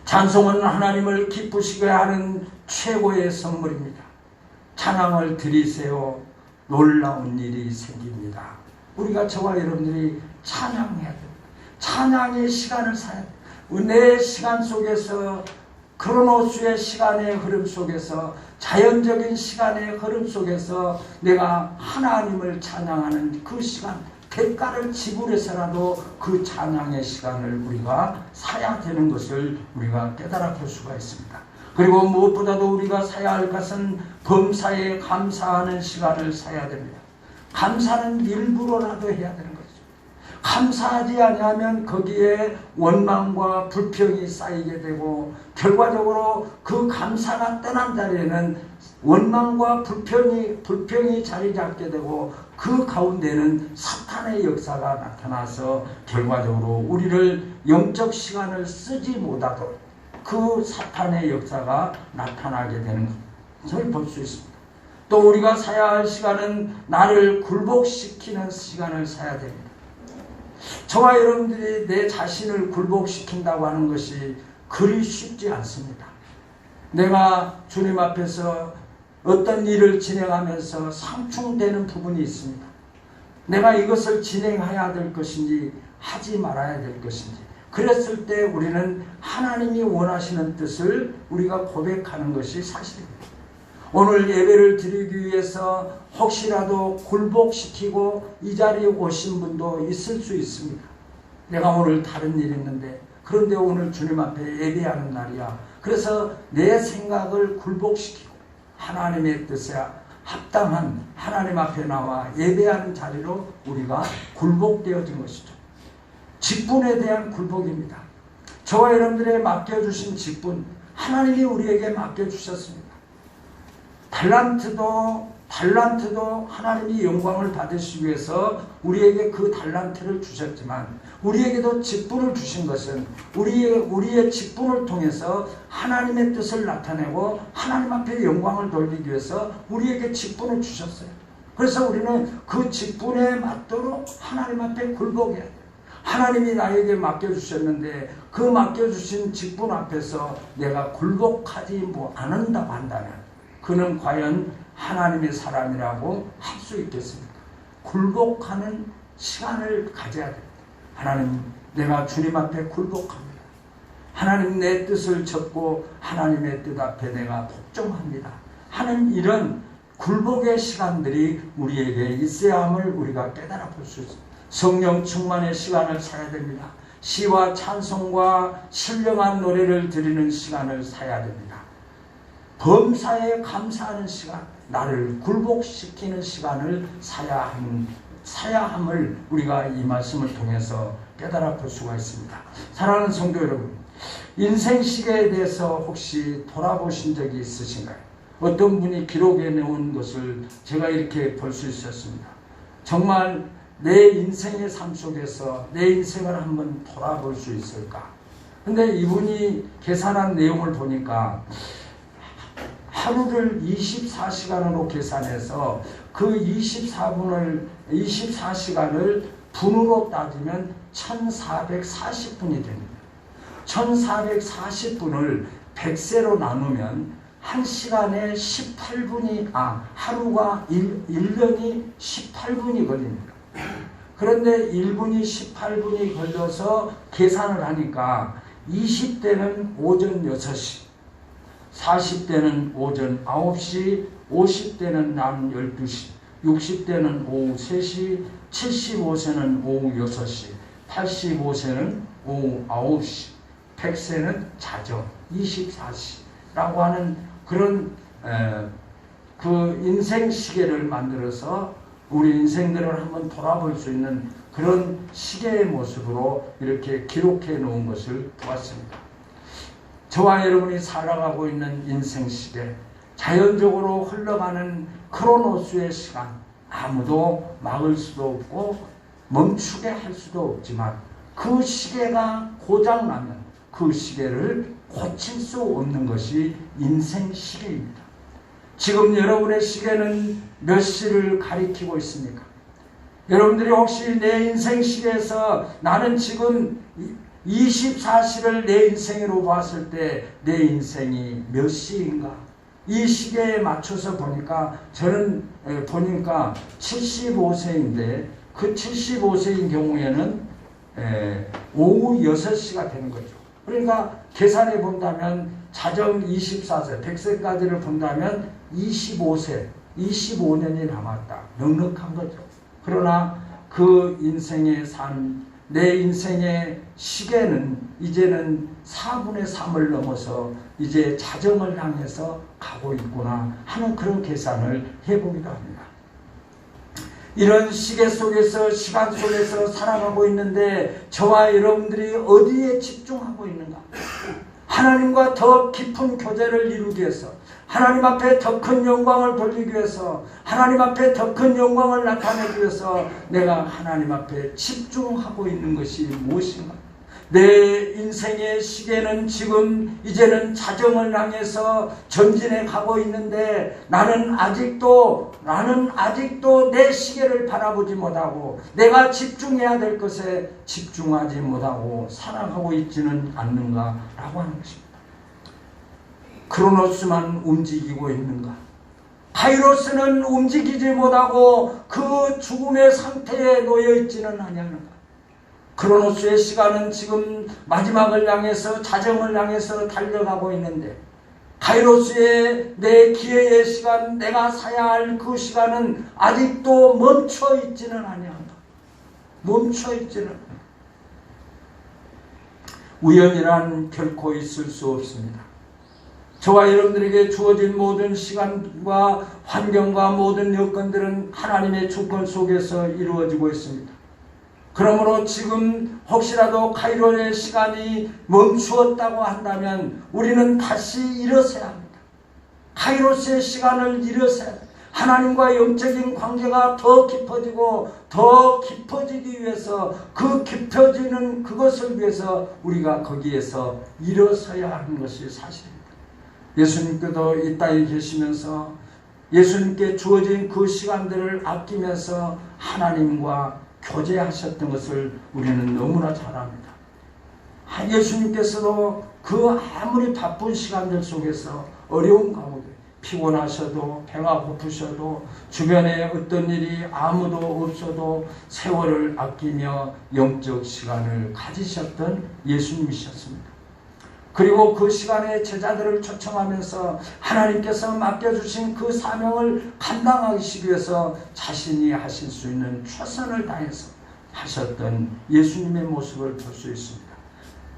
[SPEAKER 1] 찬송은 하나님을 기쁘시게 하는 최고의 선물입니다. 찬양을 드리세요. 놀라운 일이 생깁니다. 우리가 저와 여러분들이 찬양해야 됩니다. 찬양의 시간을 사야 됩니다. 내 시간 속에서, 크로노스의 시간의 흐름 속에서, 자연적인 시간의 흐름 속에서 내가 하나님을 찬양하는 그 시간, 대가를 지불해서라도 그 찬양의 시간을 우리가 사야 되는 것을 우리가 깨달아 볼 수가 있습니다. 그리고 무엇보다도 우리가 사야 할 것은 범사에 감사하는 시간을 사야 됩니다. 감사는 일부러라도 해야 되는 거죠. 감사하지 아니하면 거기에 원망과 불평이 쌓이게 되고, 결과적으로 그 감사가 떠난 자리에는 원망과 불평이 자리 잡게 되고, 그 가운데는 사탄의 역사가 나타나서 결과적으로 우리를 영적 시간을 쓰지 못하도록 그 사탄의 역사가 나타나게 되는 것을 볼 수 있습니다. 또 우리가 사야 할 시간은 나를 굴복시키는 시간을 사야 됩니다. 저와 여러분들이 내 자신을 굴복시킨다고 하는 것이 그리 쉽지 않습니다. 내가 주님 앞에서 어떤 일을 진행하면서 상충되는 부분이 있습니다. 내가 이것을 진행해야 될 것인지 하지 말아야 될 것인지, 그랬을 때 우리는 하나님이 원하시는 뜻을 우리가 고백하는 것이 사실입니다. 오늘 예배를 드리기 위해서 혹시라도 굴복시키고 이 자리에 오신 분도 있을 수 있습니다. 내가 오늘 다른 일이 있는데, 그런데 오늘 주님 앞에 예배하는 날이야. 그래서 내 생각을 굴복시키고 하나님의 뜻에 합당한 하나님 앞에 나와 예배하는 자리로 우리가 굴복되어진 것이죠. 직분에 대한 굴복입니다. 저와 여러분들의 맡겨주신 직분, 하나님이 우리에게 맡겨주셨습니다. 달란트도 하나님이 영광을 받으시기 위해서 우리에게 그 달란트를 주셨지만, 우리에게도 직분을 주신 것은 우리의 직분을 통해서 하나님의 뜻을 나타내고 하나님 앞에 영광을 돌리기 위해서 우리에게 직분을 주셨어요. 그래서 우리는 그 직분에 맞도록 하나님 앞에 굴복해야 돼요. 하나님이 나에게 맡겨주셨는데 그 맡겨주신 직분 앞에서 내가 굴복하지 않는다고 한다면 그는 과연 하나님의 사람이라고 할 수 있겠습니까? 굴복하는 시간을 가져야 됩니다. 하나님, 내가 주님 앞에 굴복합니다. 하나님, 내 뜻을 접고 하나님의 뜻 앞에 내가 복종합니다 하는 이런 굴복의 시간들이 우리에게 있어야 함을 우리가 깨달아 볼 수 있습니다. 성령 충만의 시간을 사야 됩니다. 시와 찬송과 신령한 노래를 드리는 시간을 사야 됩니다. 범사에 감사하는 시간, 나를 굴복시키는 시간을 사야 함을 우리가 이 말씀을 통해서 깨달아 볼 수가 있습니다. 사랑하는 성도 여러분, 인생 시계에 대해서 혹시 돌아보신 적이 있으신가요? 어떤 분이 기록해 놓은 것을 제가 이렇게 볼 수 있었습니다. 정말 내 인생의 삶 속에서 내 인생을 한번 돌아볼 수 있을까? 근데 이분이 계산한 내용을 보니까 하루를 24시간으로 계산해서 그 24시간을 분으로 따지면 1440분이 됩니다. 1440분을 100세로 나누면 한 시간에 18분이, 하루가 1년이 18분이 걸립니다. 그런데 1분이 18분이 걸려서 계산을 하니까 20대는 오전 6시, 40대는 오전 9시, 50대는 낮 12시, 60대는 오후 3시, 75세는 오후 6시, 85세는 오후 9시, 100세는 자정 24시라고 하는 그런 그 인생 시계를 만들어서 우리 인생들을 한번 돌아볼 수 있는 그런 시계의 모습으로 이렇게 기록해 놓은 것을 보았습니다. 저와 여러분이 살아가고 있는 인생 시계, 자연적으로 흘러가는 크로노스의 시간, 아무도 막을 수도 없고 멈추게 할 수도 없지만 그 시계가 고장나면 그 시계를 고칠 수 없는 것이 인생 시계입니다. 지금 여러분의 시계는 몇 시를 가리키고 있습니까? 여러분들이 혹시 내 인생 시계에서 나는 지금 24시를 내 인생으로 봤을 때 내 인생이 몇 시인가? 이 시계에 맞춰서 보니까 저는 보니까 75세인데 그 75세인 경우에는 오후 6시가 되는 거죠. 그러니까 계산해 본다면 자정 24세, 100세까지를 본다면 25세, 25년이 남았다. 넉넉한 거죠. 그러나 그 인생의 삶, 내 인생의 시계는 이제는 4분의 3을 넘어서 이제 자정을 향해서 가고 있구나 하는 그런 계산을 해보기도 합니다. 이런 시계 속에서, 시간 속에서 살아가고 있는데 저와 여러분들이 어디에 집중하고 있는가? 하나님과 더 깊은 교제를 이루기 위해서, 하나님 앞에 더 큰 영광을 돌리기 위해서, 하나님 앞에 더 큰 영광을 나타내기 위해서 내가 하나님 앞에 집중하고 있는 것이 무엇인가? 내 인생의 시계는 지금 이제는 자정을 향해서 전진해 가고 있는데 나는 아직도 내 시계를 바라보지 못하고 내가 집중해야 될 것에 집중하지 못하고 살아가고 있지는 않는가라고 하는 것입니다. 크로노스만 움직이고 있는가? 카이로스는 움직이지 못하고 그 죽음의 상태에 놓여 있지는 아니하는가? 크로노스의 시간은 지금 마지막을 향해서, 자정을 향해서 달려가고 있는데 카이로스의 내 기회의 시간, 내가 사야 할 그 시간은 아직도 멈춰 있지는 아니한다. 멈춰 있지는 않다. 우연이란 결코 있을 수 없습니다. 저와 여러분들에게 주어진 모든 시간과 환경과 모든 여건들은 하나님의 주권 속에서 이루어지고 있습니다. 그러므로 지금 혹시라도 카이로의 시간이 멈추었다고 한다면 우리는 다시 일어서야 합니다. 카이로스의 시간을 일어서야 합니다. 하나님과 영적인 관계가 더 깊어지고 더 깊어지기 위해서 그 깊어지는 그것을 위해서 우리가 거기에서 일어서야 하는 것이 사실입니다. 예수님께도 이 땅에 계시면서 예수님께 주어진 그 시간들을 아끼면서 하나님과 교제하셨던 것을 우리는 너무나 잘 압니다. 예수님께서도 그 아무리 바쁜 시간들 속에서 어려운 가운데 피곤하셔도 배가 고프셔도 주변에 어떤 일이 아무도 없어도 세월을 아끼며 영적 시간을 가지셨던 예수님이셨습니다. 그리고 그 시간에 제자들을 초청하면서 하나님께서 맡겨주신 그 사명을 감당하기 위해서 자신이 하실 수 있는 최선을 다해서 하셨던 예수님의 모습을 볼 수 있습니다.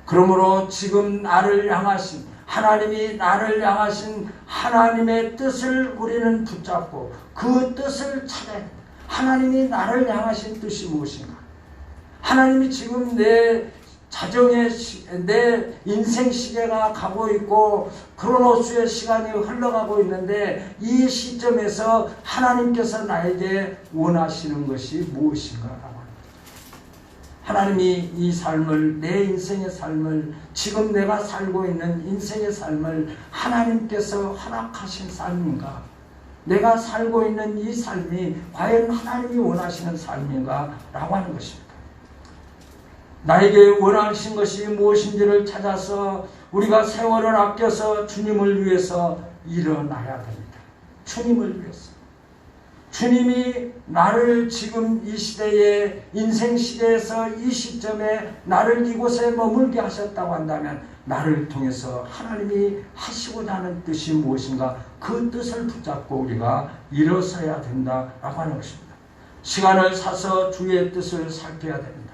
[SPEAKER 1] 그러므로 지금 나를 향하신 하나님이 나를 향하신 하나님의 뜻을 우리는 붙잡고 그 뜻을 찾아야 합니다. 하나님이 나를 향하신 뜻이 무엇인가? 하나님이 지금 내 자정의 내 인생 시계가 가고 있고 크로노스의 시간이 흘러가고 있는데 이 시점에서 하나님께서 나에게 원하시는 것이 무엇인가? 하나님이 이 삶을 내 인생의 삶을 지금 내가 살고 있는 인생의 삶을 하나님께서 허락하신 삶인가? 내가 살고 있는 이 삶이 과연 하나님이 원하시는 삶인가? 라고 하는 것입니다. 나에게 원하신 것이 무엇인지를 찾아서 우리가 세월을 아껴서 주님을 위해서 일어나야 됩니다. 주님을 위해서. 주님이 나를 지금 이 시대에 인생 시대에서 이 시점에 나를 이곳에 머물게 하셨다고 한다면 나를 통해서 하나님이 하시고자 하는 뜻이 무엇인가 그 뜻을 붙잡고 우리가 일어서야 된다라고 하는 것입니다. 시간을 사서 주의 뜻을 살펴야 됩니다.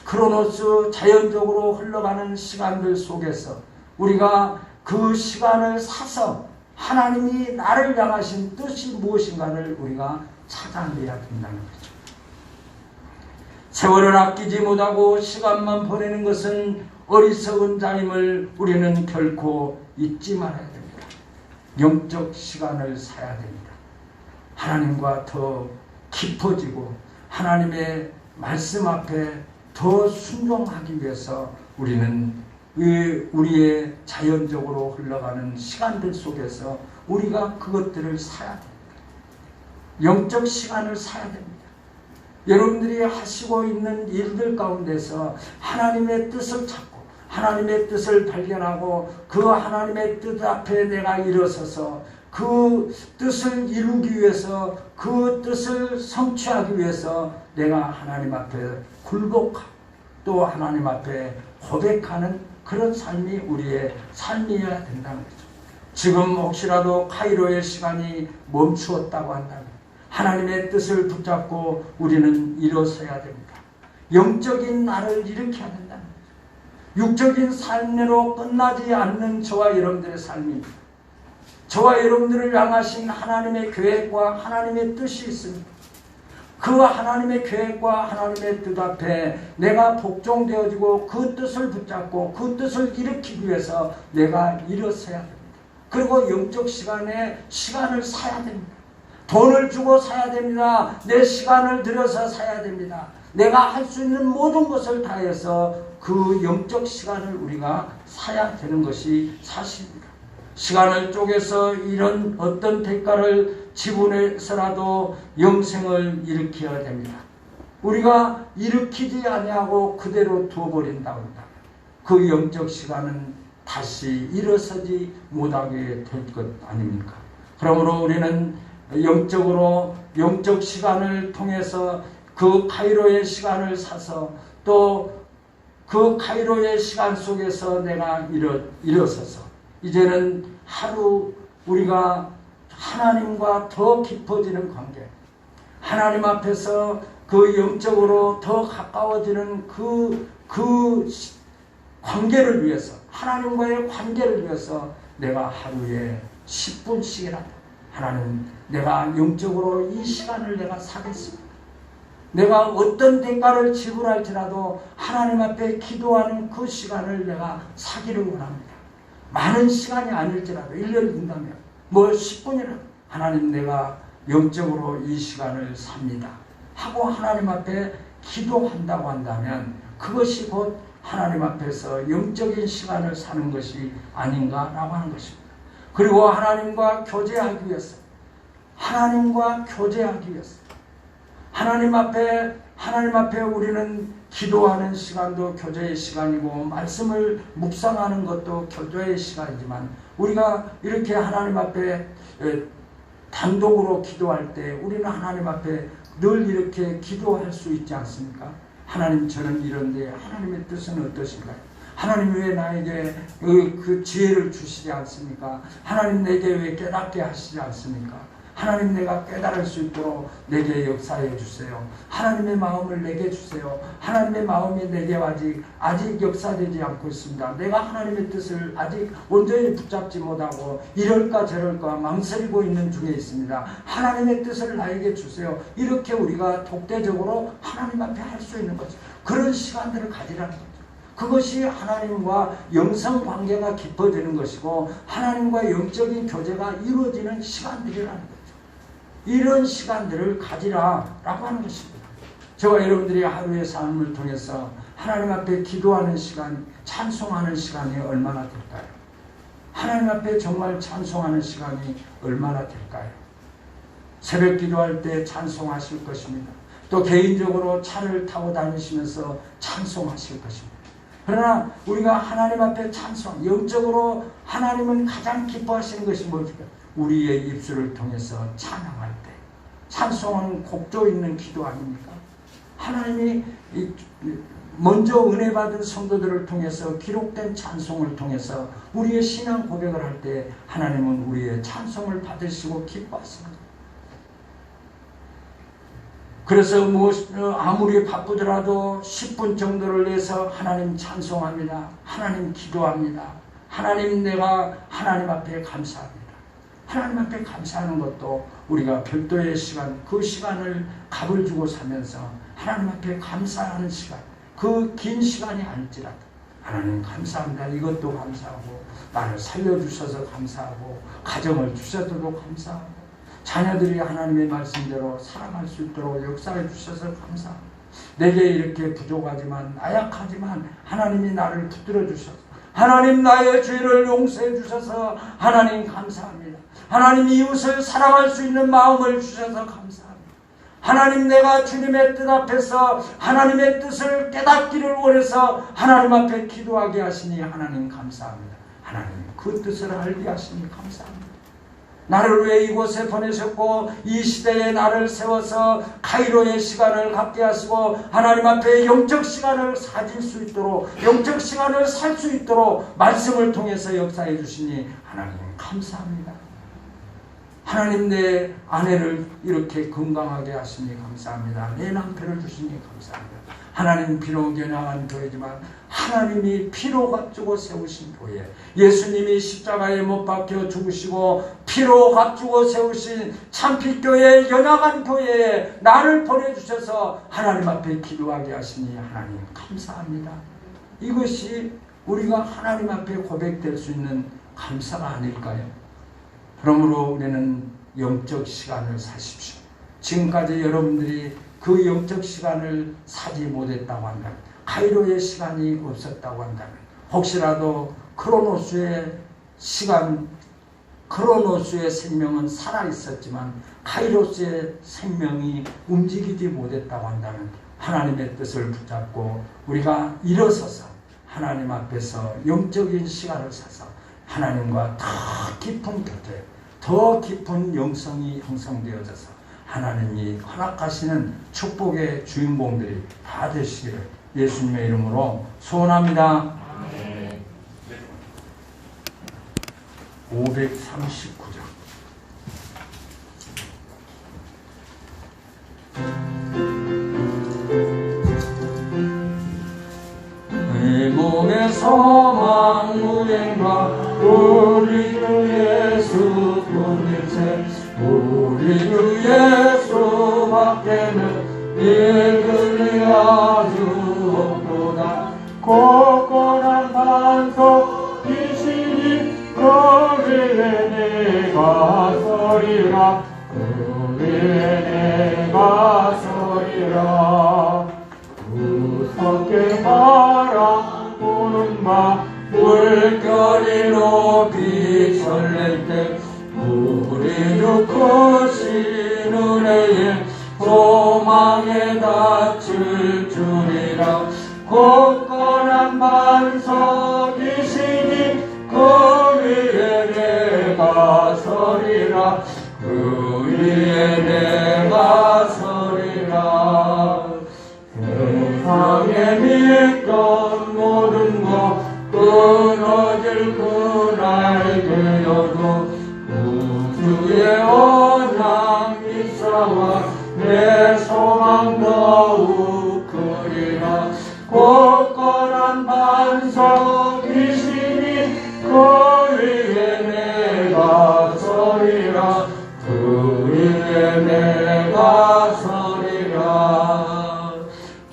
[SPEAKER 1] 크로노스 자연적으로 흘러가는 시간들 속에서 우리가 그 시간을 사서 하나님이 나를 향하신 뜻이 무엇인가를 우리가 찾아내야 된다는 거죠. 세월을 아끼지 못하고 시간만 보내는 것은 어리석은 자임을 우리는 결코 잊지 말아야 됩니다. 영적 시간을 사야 됩니다. 하나님과 더 깊어지고 하나님의 말씀 앞에 더 순종하기 위해서 우리는 우리의 자연적으로 흘러가는 시간들 속에서 우리가 그것들을 사야 됩니다. 영적 시간을 사야 됩니다. 여러분들이 하시고 있는 일들 가운데서 하나님의 뜻을 찾고 하나님의 뜻을 발견하고 그 하나님의 뜻 앞에 내가 일어서서 그 뜻을 이루기 위해서 그 뜻을 성취하기 위해서 내가 하나님 앞에 굴복하고 또 하나님 앞에 고백하는 그런 삶이 우리의 삶이어야 된다는 거죠. 지금 혹시라도 카이로의 시간이 멈추었다고 한다면 하나님의 뜻을 붙잡고 우리는 일어서야 됩니다. 영적인 나를 일으켜야 된다는 거죠. 육적인 삶으로 끝나지 않는 저와 여러분들의 삶입니다. 저와 여러분들을 향하신 하나님의 계획과 하나님의 뜻이 있습니다. 그 하나님의 계획과 하나님의 뜻 앞에 내가 복종되어지고 그 뜻을 붙잡고 그 뜻을 일으키기 위해서 내가 일어서야 됩니다. 그리고 영적 시간에 시간을 사야 됩니다. 돈을 주고 사야 됩니다. 내 시간을 들여서 사야 됩니다. 내가 할 수 있는 모든 것을 다해서 그 영적 시간을 우리가 사야 되는 것이 사실입니다. 시간을 쪼개서 이런 어떤 대가를 지불해서라도 영생을 일으켜야 됩니다. 우리가 일으키지 아니하고 그대로 두어버린다고 한다. 그 영적 시간은 다시 일어서지 못하게 될 것 아닙니까? 그러므로 우리는 영적으로 영적 시간을 통해서 그 카이로의 시간을 사서 또 그 카이로의 시간 속에서 내가 일어서서 이제는 하루 우리가 하나님과 더 깊어지는 관계, 하나님 앞에서 그 영적으로 더 가까워지는 그 관계를 위해서, 하나님과의 관계를 위해서 내가 하루에 10분씩이라도 하나님, 내가 영적으로 이 시간을 내가 사겠습니다. 내가 어떤 대가를 지불할지라도 하나님 앞에 기도하는 그 시간을 내가 사기를 원합니다. 많은 시간이 아닐지라도 1년 된다면 뭐 10분이라도 하나님, 내가 영적으로 이 시간을 삽니다 하고 하나님 앞에 기도한다고 한다면 그것이 곧 하나님 앞에서 영적인 시간을 사는 것이 아닌가라고 하는 것입니다. 그리고 하나님과 교제하기 위해서, 하나님 앞에 우리는 기도하는 시간도 교제의 시간이고, 말씀을 묵상하는 것도 교제의 시간이지만, 우리가 이렇게 하나님 앞에 단독으로 기도할 때 우리는 하나님 앞에 늘 이렇게 기도할 수 있지 않습니까? 하나님, 저는 이런데 하나님의 뜻은 어떠신가요? 하나님 왜 나에게 그 지혜를 주시지 않습니까? 하나님 내게 왜 깨닫게 하시지 않습니까? 하나님, 내가 깨달을 수 있도록 내게 역사해 주세요. 하나님의 마음을 내게 주세요. 하나님의 마음이 내게 아직 역사되지 않고 있습니다. 내가 하나님의 뜻을 아직 온전히 붙잡지 못하고 이럴까 저럴까 망설이고 있는 중에 있습니다. 하나님의 뜻을 나에게 주세요. 이렇게 우리가 독대적으로 하나님 앞에 할 수 있는 거죠. 그런 시간들을 가지라는 거죠. 그것이 하나님과 영성 관계가 깊어지는 것이고, 하나님과 영적인 교제가 이루어지는 시간들이라는 거죠. 이런 시간들을 가지라라고 하는 것입니다. 저와 여러분들이 하루의 삶을 통해서 하나님 앞에 기도하는 시간, 찬송하는 시간이 얼마나 될까요? 하나님 앞에 정말 찬송하는 시간이 얼마나 될까요? 새벽 기도할 때 찬송하실 것입니다. 또 개인적으로 차를 타고 다니시면서 찬송하실 것입니다. 그러나 우리가 하나님 앞에 찬송, 영적으로 하나님은 가장 기뻐하시는 것이 무엇일까요? 우리의 입술을 통해서 찬양할 때. 찬송은 곡조 있는 기도 아닙니까? 하나님이 먼저 은혜 받은 성도들을 통해서 기록된 찬송을 통해서 우리의 신앙 고백을 할 때 하나님은 우리의 찬송을 받으시고 기뻐하십니다. 그래서 아무리 바쁘더라도 10분 정도를 내서 하나님 찬송합니다. 하나님 기도합니다. 하나님, 내가 하나님 앞에 감사합니다. 하나님 앞에 감사하는 것도 우리가 별도의 시간, 그 시간을 값을 주고 사면서 하나님 앞에 감사하는 시간, 그 긴 시간이 아닐지라도 하나님 감사합니다. 이것도 감사하고, 나를 살려주셔서 감사하고, 가정을 주셔서도 감사하고, 자녀들이 하나님의 말씀대로 살아갈 수 있도록 역사해 주셔서 감사합니다. 내게 이렇게 부족하지만, 나약하지만 하나님이 나를 붙들어 주셔서, 하나님 나의 죄를 용서해 주셔서 하나님 감사합니다. 하나님, 이웃을 사랑할 수 있는 마음을 주셔서 감사합니다. 하나님, 내가 주님의 뜻 앞에서 하나님의 뜻을 깨닫기를 원해서 하나님 앞에 기도하게 하시니 하나님 감사합니다. 하나님, 그 뜻을 알게 하시니 감사합니다. 나를 왜 이곳에 보내셨고 이 시대에 나를 세워서 카이로의 시간을 갖게 하시고 하나님 앞에 영적 시간을 가질 수 있도록, 영적 시간을 살 수 있도록 말씀을 통해서 역사해 주시니 하나님 감사합니다. 하나님, 내 아내를 이렇게 건강하게 하시니 감사합니다. 내 남편을 주시니 감사합니다. 하나님, 비록 연약한 교회지만 하나님이 피로 값주고 세우신 교회, 예수님이 십자가에 못 박혀 죽으시고 피로 값주고 세우신 참빛교회, 연약한 교회에 나를 보내주셔서 하나님 앞에 기도하게 하시니 하나님 감사합니다. 이것이 우리가 하나님 앞에 고백될 수 있는 감사가 아닐까요? 그러므로 우리는 영적 시간을 사십시오. 지금까지 여러분들이 그 영적 시간을 사지 못했다고 한다면, 카이로의 시간이 없었다고 한다면, 혹시라도 크로노스의 시간, 크로노스의 생명은 살아있었지만 카이로스의 생명이 움직이지 못했다고 한다면 하나님의 뜻을 붙잡고 우리가 일어서서 하나님 앞에서 영적인 시간을 사서 하나님과 더 깊은 교제, 더 깊은 영성이 형성되어져서 하나님이 허락하시는 축복의 주인공들이 다 되시기를 예수님의 이름으로 소원합니다. 539장. 내 몸의 소망 무행과 우리 주 예수 분일세 우리 주 예수 밖에는 이들이 아주 없도다. 굳건한 반석 이시니 그 위에 내가 서리라 그 위에 내가 서리라. 무섭게 바라보는 바 물결이 높이 설렐 때 우리 주 크신 은혜에 소망에 닿을 줄이라. 굳건한 반석이시니 그 위에 내가 서리라 그 위에 내가 서리라. 세상에 믿던 모든 것 끊어질 그날 되어도 우주의 언약 미사와 내 소망 더욱 크리라. 굳건한 반석이시니 그 위에 내가 서리라 그 위에 내가 서리라.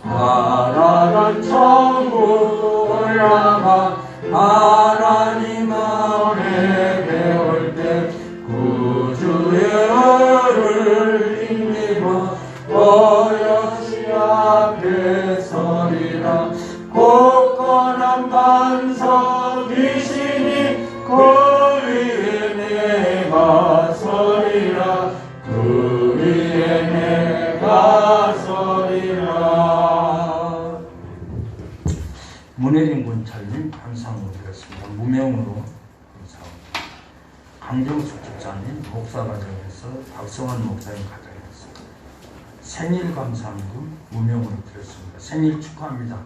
[SPEAKER 1] 가난한 천국 올라가 하나님 안에 배울 때 구주의 은을 힘입어 어여시 앞에 서리라. 굳건한 반석이시니 그 위에 내가 서리라 그 위에 내가 서리라. 문혜린 군찰님 감사함을 드렸습니다. 무명으로 감사합니다. 강정숙 집사님 목사과정에서 박성환 목사님 가정에서 생일 감사함금 무명으로 드렸습니다. 생일 축하합니다.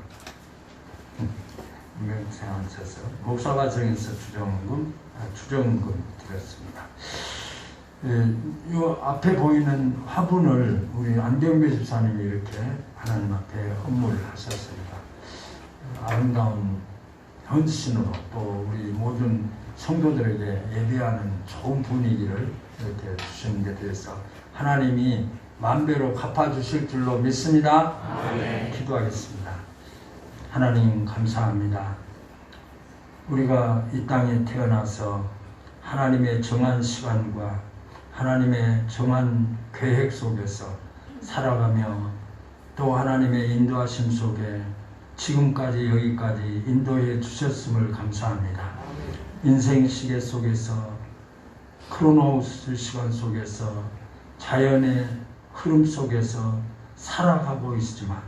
[SPEAKER 1] 무명생하셔서 목사과정에서 주정금 드렸습니다. 이 앞에 보이는 화분을 우리 안경배 집사님이 이렇게 하나님 앞에 헌물을 하셨습니다. 아름다운 헌신으로 또 우리 모든 성도들에게 예배하는 좋은 분위기를 이렇게 주시는 데 대해서 하나님이 만배로 갚아주실 줄로 믿습니다. 아멘. 기도하겠습니다. 하나님 감사합니다. 우리가 이 땅에 태어나서 하나님의 정한 시간과 하나님의 정한 계획 속에서 살아가며 또 하나님의 인도하심 속에 지금까지 여기까지 인도해 주셨음을 감사합니다. 인생 시계 속에서 크로노스 시간 속에서 자연의 흐름 속에서 살아가고 있지만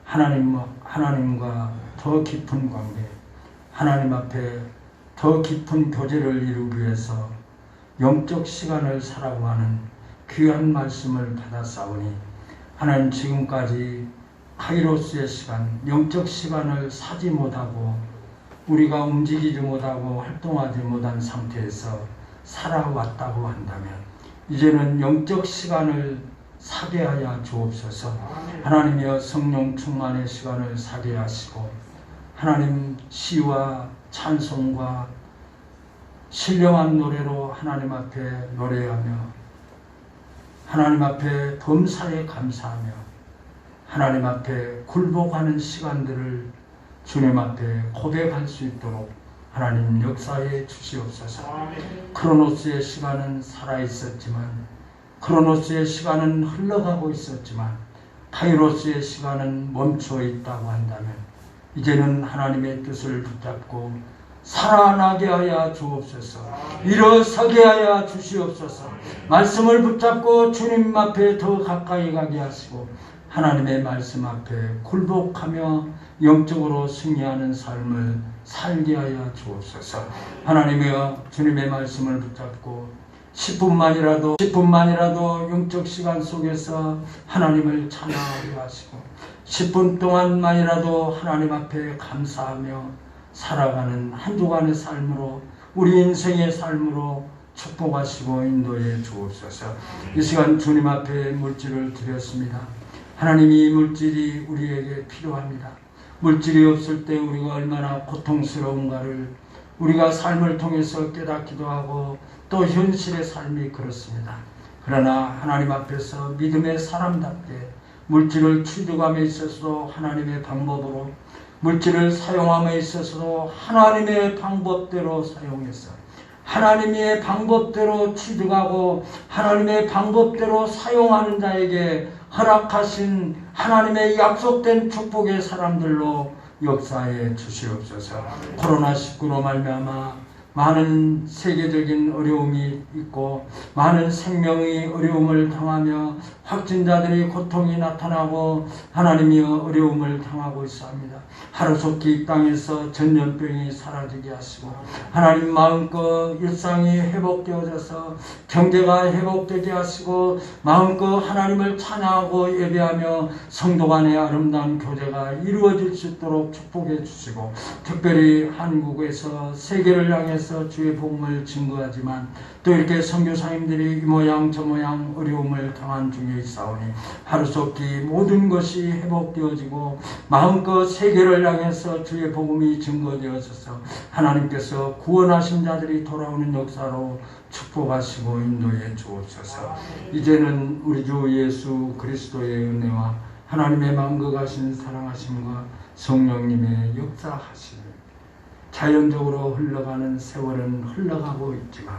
[SPEAKER 1] 하나님과 더 깊은 관계, 하나님 앞에 더 깊은 교제를 이루기 위해서 영적 시간을 살아가고 하는 귀한 말씀을 받았사오니 하나님 지금까지 카이로스의 시간, 영적 시간을 사지 못하고 우리가 움직이지 못하고 활동하지 못한 상태에서 살아왔다고 한다면 이제는 영적 시간을 사게 하여 주옵소서. 하나님이여 성령 충만의 시간을 사게 하시고 하나님 시와 찬송과 신령한 노래로 하나님 앞에 노래하며 하나님 앞에 범사에 감사하며 하나님 앞에 굴복하는 시간들을 주님 앞에 고백할 수 있도록 하나님 역사해 주시옵소서. 크로노스의 시간은 살아있었지만 크로노스의 시간은 흘러가고 있었지만 카이로스의 시간은 멈춰 있다고 한다면 이제는 하나님의 뜻을 붙잡고 살아나게 하여 주옵소서. 일어서게 하여 주시옵소서. 말씀을 붙잡고 주님 앞에 더 가까이 가게 하시고 하나님의 말씀 앞에 굴복하며 영적으로 승리하는 삶을 살게 하여 주옵소서. 하나님이여 주님의 말씀을 붙잡고 10분만이라도 영적 시간 속에서 하나님을 찬양하게 하시고 10분 동안만이라도 하나님 앞에 감사하며 살아가는 한 주간의 삶으로 우리 인생의 삶으로 축복하시고 인도해 주옵소서. 이 시간 주님 앞에 물질을 드렸습니다. 하나님, 이 물질이 우리에게 필요합니다. 물질이 없을 때 우리가 얼마나 고통스러운가를 우리가 삶을 통해서 깨닫기도 하고 또 현실의 삶이 그렇습니다. 그러나 하나님 앞에서 믿음의 사람답게 물질을 취득함에 있어서도 하나님의 방법으로, 물질을 사용함에 있어서도 하나님의 방법대로 사용해서 하나님의 방법대로 취득하고 하나님의 방법대로 사용하는 자에게 허락하신 하나님의 약속된 축복의 사람들로 역사해 주시옵소서. 코로나19로 말미암아 많은 세계적인 어려움이 있고 많은 생명의 어려움을 당하며 확진자들이 고통이 나타나고 하나님이 어려움을 당하고 있습니다. 하루속히 이 땅에서 전염병이 사라지게 하시고 하나님 마음껏 일상이 회복되어져서 경제가 회복되게 하시고 마음껏 하나님을 찬양하고 예배하며 성도 간의 아름다운 교제가 이루어질 수 있도록 축복해 주시고, 특별히 한국에서 세계를 향해서 주의 복음을 증거하지만 또 이렇게 선교사님들이 이 모양 저 모양 어려움을 당한 중에 있사오니 하루속히 모든 것이 회복되어지고 마음껏 세계를 향해서 주의 복음이 증거되어져서 하나님께서 구원하신 자들이 돌아오는 역사로 축복하시고 인도해 주옵소서. 이제는 우리 주 예수 그리스도의 은혜와 하나님의 만극하신 사랑하심과 성령님의 역사하심을 자연적으로 흘러가는 세월은 흘러가고 있지만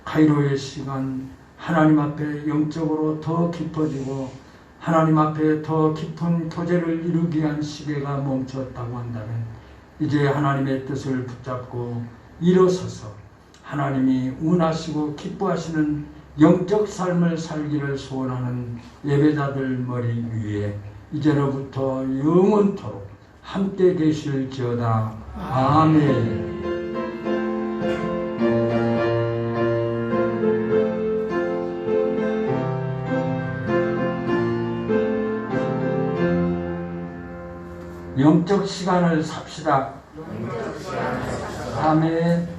[SPEAKER 1] 가이로의 시간, 하나님 앞에 영적으로 더 깊어지고 하나님 앞에 더 깊은 교제를 이루기 위한 시계가 멈췄다고 한다면 이제 하나님의 뜻을 붙잡고 일어서서 하나님이 운하시고 기뻐하시는 영적 삶을 살기를 소원하는 예배자들 머리 위에 이제로부터 영원토록 함께 계실지어다. 아멘. 영적 시간을 삽시다. 아멘.